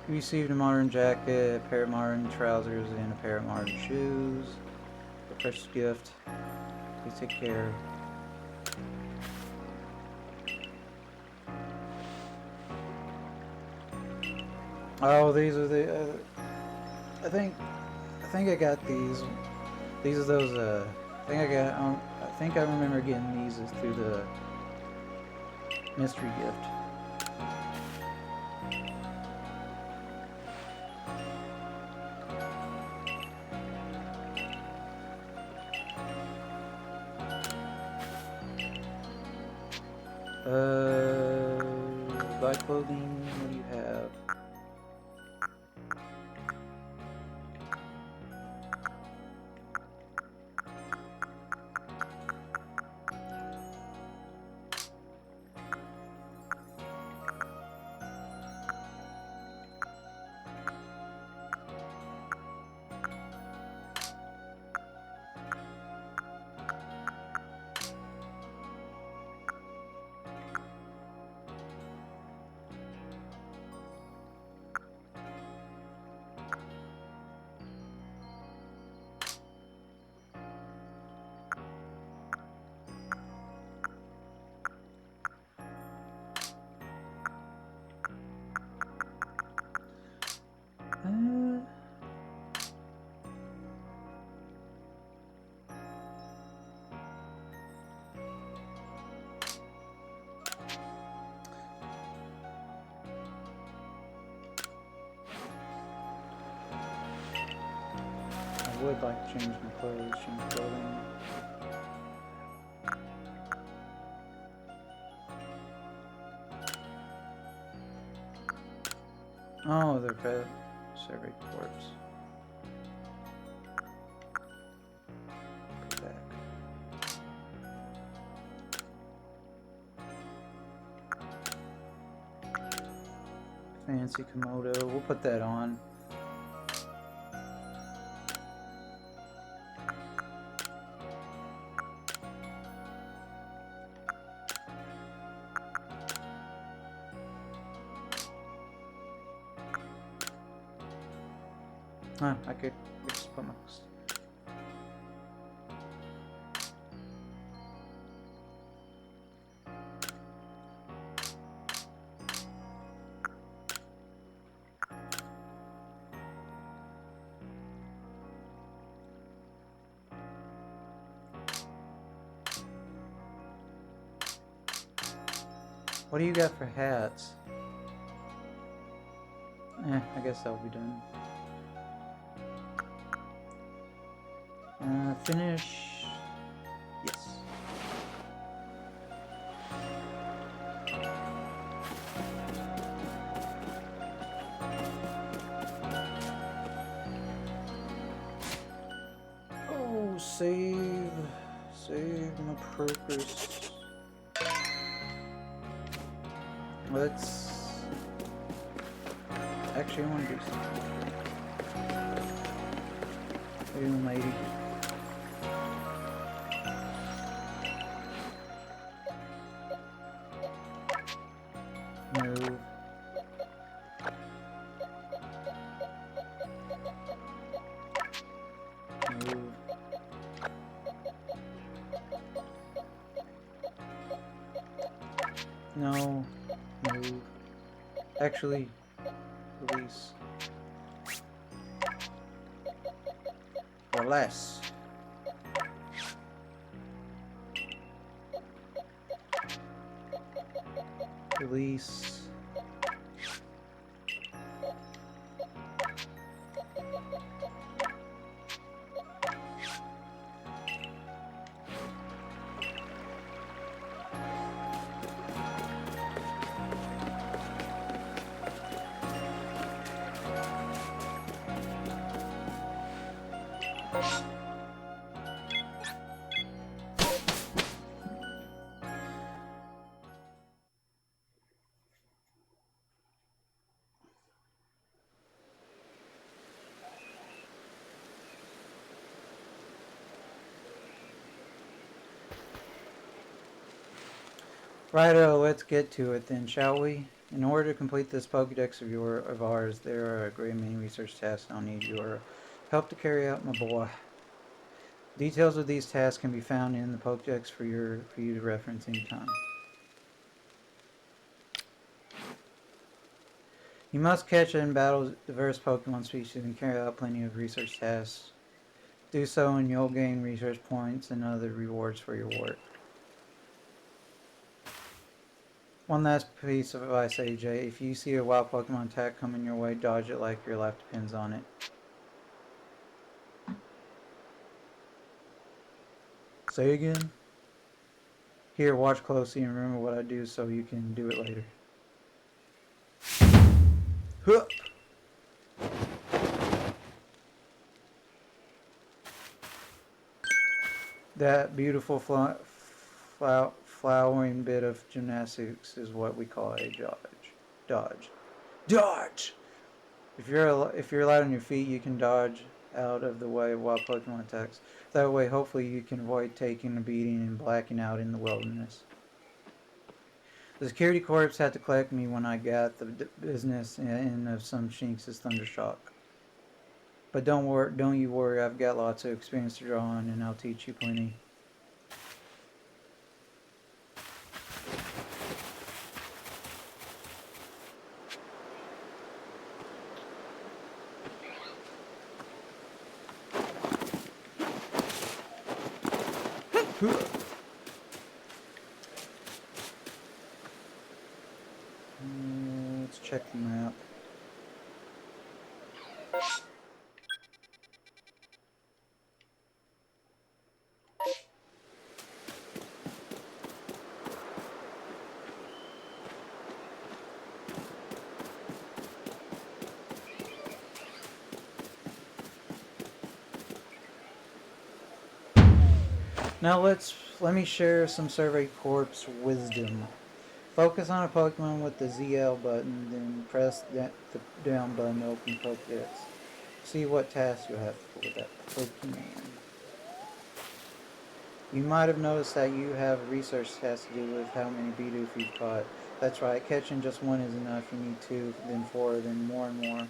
You received a modern jacket, a pair of modern trousers, and a pair of modern shoes. A precious gift. Please take care. Oh, these are the. I think I got these. These are those. I think I got. I think I remember getting these through the mystery gift. Buy clothing. What do you have? I would like to change my clothes, change clothing. Oh, they're fed. Survey corpse. Go back. Fancy Komodo. We'll put that on. I could just put my... What do you got for hats? I guess that'll be done. Finish. Yes. Save my progress. Let's actually I want to do something. Hey, lady. Move. Move. No. Move. Actually, release. Or less. Release. Righto, let's get to it then, shall we? In order to complete this Pokedex of ours, there are a great many research tasks I'll need your help to carry out, my boy. Details of these tasks can be found in the Pokedex for you to reference anytime. You must catch and battle diverse Pokemon species and carry out plenty of research tasks. Do so and you'll gain research points and other rewards for your work. One last piece of advice, AJ. If you see a wild Pokemon attack coming your way, dodge it like your life depends on it. Say again? Here, watch closely and remember what I do so you can do it later. Hup! That beautiful flowering bit of gymnastics is what we call a dodge. Dodge! If you're light on your feet, you can dodge out of the way of wild Pokemon attacks. That way, hopefully, you can avoid taking a beating and blacking out in the wilderness. The security corps had to collect me when I got the business end of some Shinx's Thundershock. But don't you worry, I've got lots of experience to draw on, and I'll teach you plenty. Let's check the map. Now let me share some Survey Corp's wisdom. Focus on a Pokemon with the ZL button, then press the down button to open Pokedex. See what tasks you have for that Pokemon. You might have noticed that you have a research task to do with how many Bidoof you've caught. That's right, catching just one is enough. You need 2, then 4, then more and more.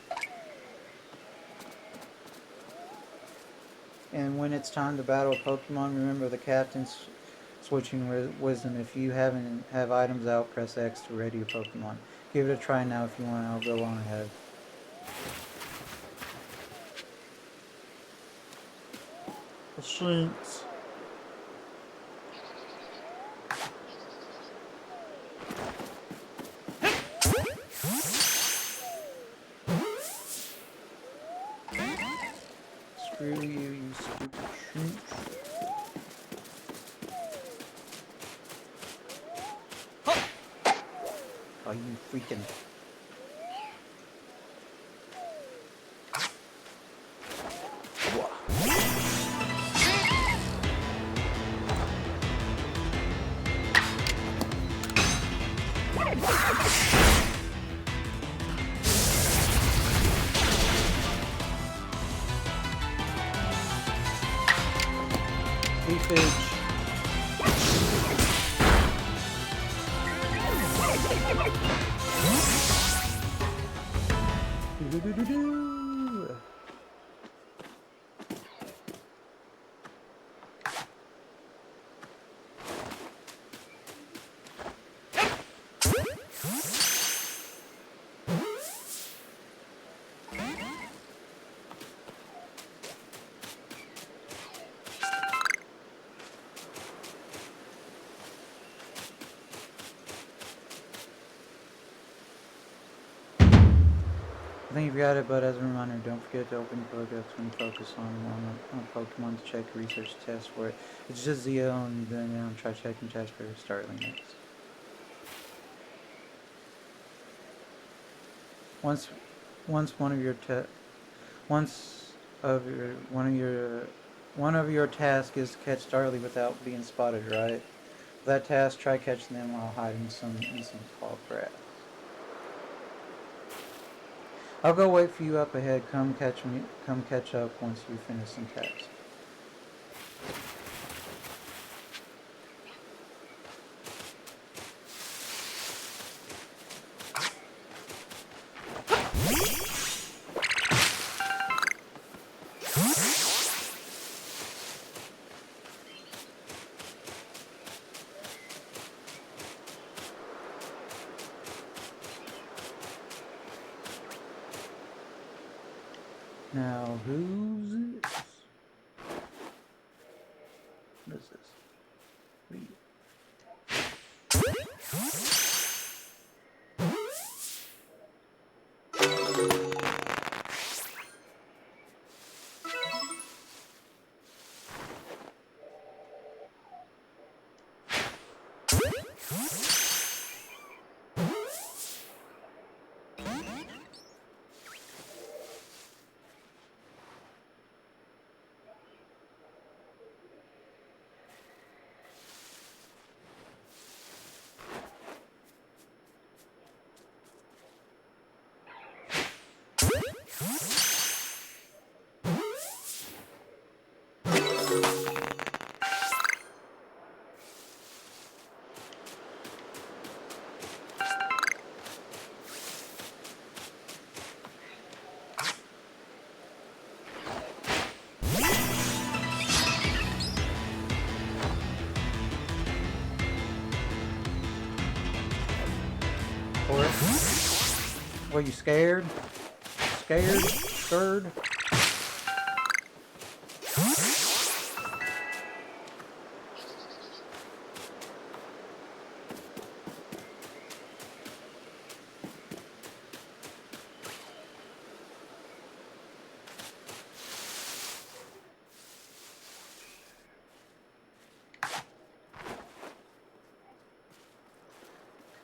And when it's time to battle a Pokemon, remember the captain's switching wisdom. If you have items out, press X to ready your Pokemon. Give it a try now if you want. I'll go on ahead. The Shinx. Screw you, you stupid Shinx. Are you freaking... Leafage. Do-do-do-do-do. I think you've got it, but as a reminder, don't forget to open the pokedex when you focus on one Pokemon to check research test for it. It's just Zeo, and then try checking test for Starling next. Once one of your tasks is to catch Starly without being spotted, right? For that task, try catching them while hiding in some tall grass. I'll go wait for you up ahead. Come catch up once you finish some tasks. Now, who's this? What is this? Read. What, you scared? Scared?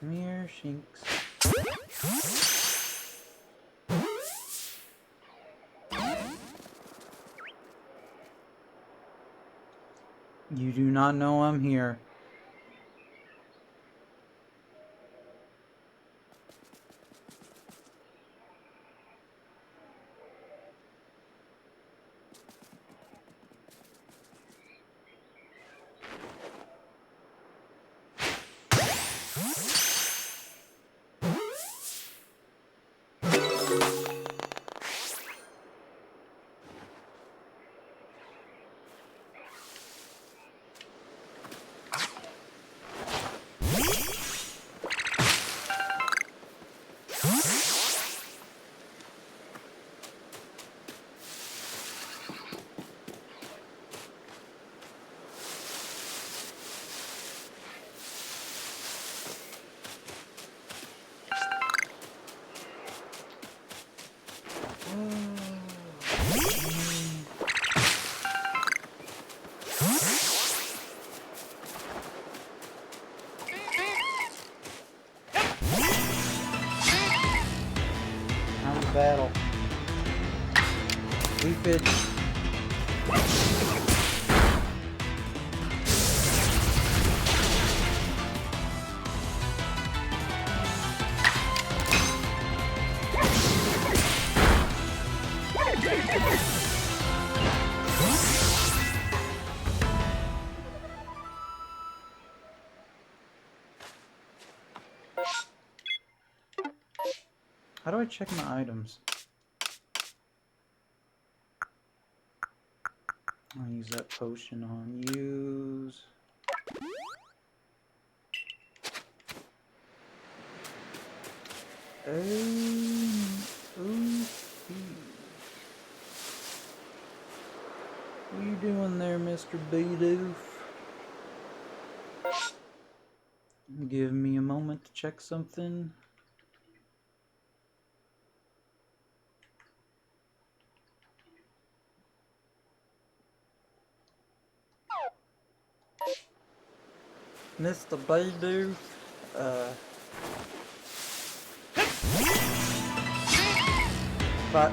Come here, Shinx. You do not know I'm here. Battle. Leafage. How do I check my items? I'll use that potion on use. Ooh. What are you doing there, Mr. Bidoof? Give me a moment to check something. Mr. Bidoof, but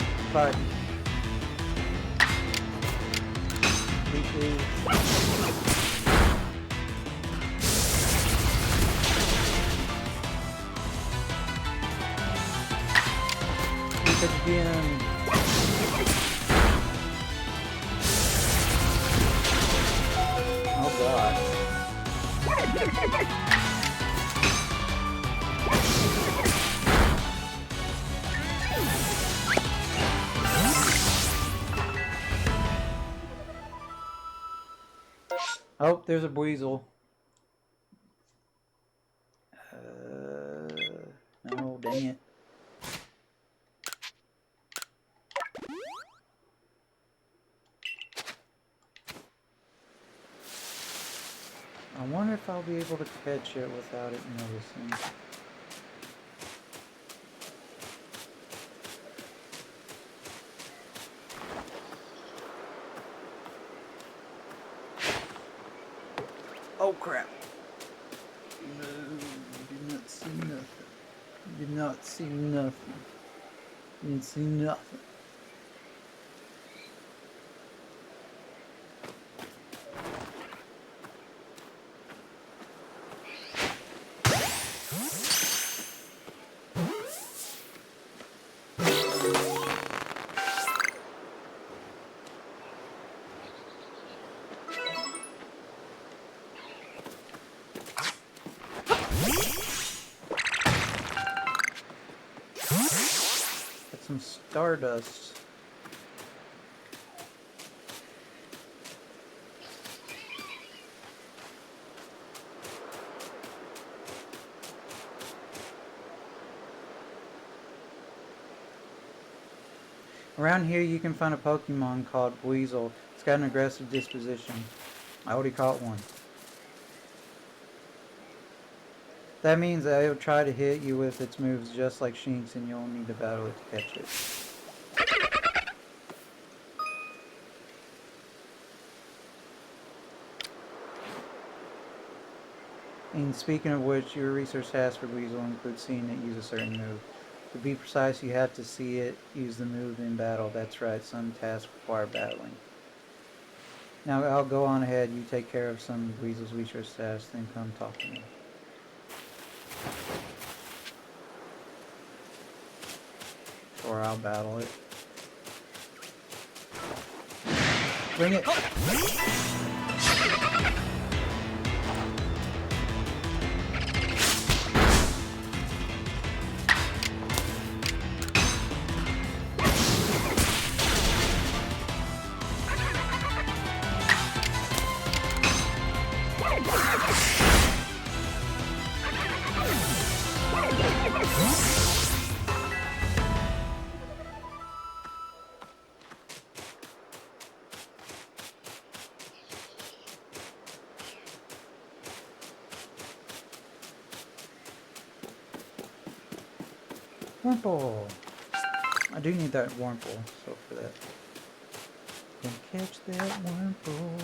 again. Oh god. Oh, there's a weasel. No, dang it. I wonder if I'll be able to catch it without it noticing. Oh crap. No, did not see nothing. Did not see nothing. Didn't see nothing. Some stardust. Around here you can find a Pokemon called Weasel. It's got an aggressive disposition. I already caught one. That means that it'll try to hit you with its moves just like Shinx, and you'll need to battle it to catch it. And speaking of which, your research task for Weasel includes seeing it use a certain move. To be precise, you have to see it use the move in battle. That's right, some tasks require battling. Now I'll go on ahead, you take care of some of Weasel's research tasks, then come talk to me. Or I'll battle it. Bring it! Wurmple! I do need that Wurmple, so for that. Can catch that Wurmple.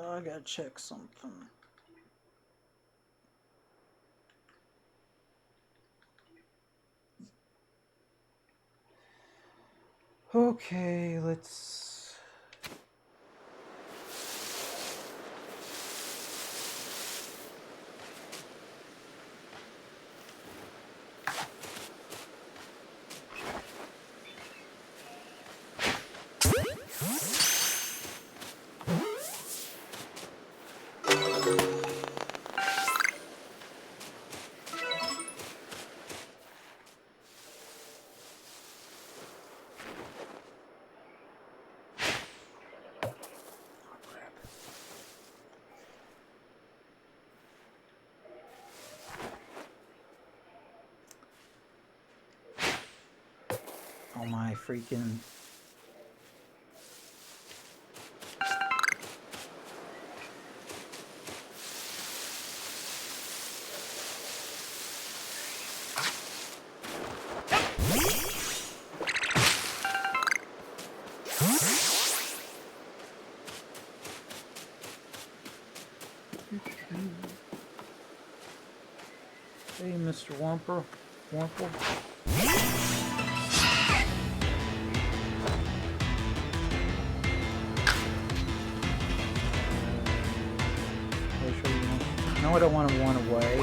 I gotta check something. Okay, let's... Oh my freaking... Hey, Mr. Whomper. Whomper. No, I don't want to run away.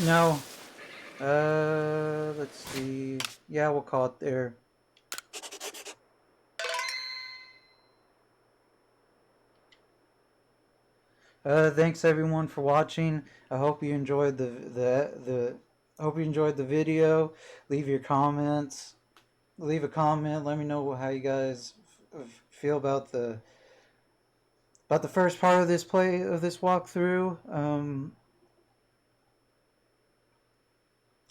No. Let's see. Yeah, we'll call it there. Thanks everyone for watching. I hope you enjoyed the hope you enjoyed the video. Leave your comments. Leave a comment. Let me know how you guys feel about the first part of this walkthrough.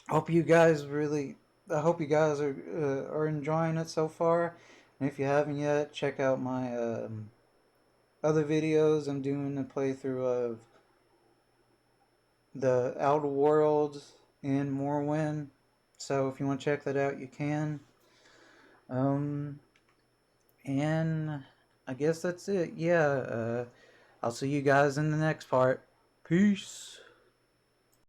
Hope you guys really. I hope you guys are enjoying it so far. And if you haven't yet, check out my other videos. I'm doing a playthrough of the Outer Worlds in Morrowind. So if you want to check that out, you can. And I guess that's it. Yeah. I'll see you guys in the next part. Peace.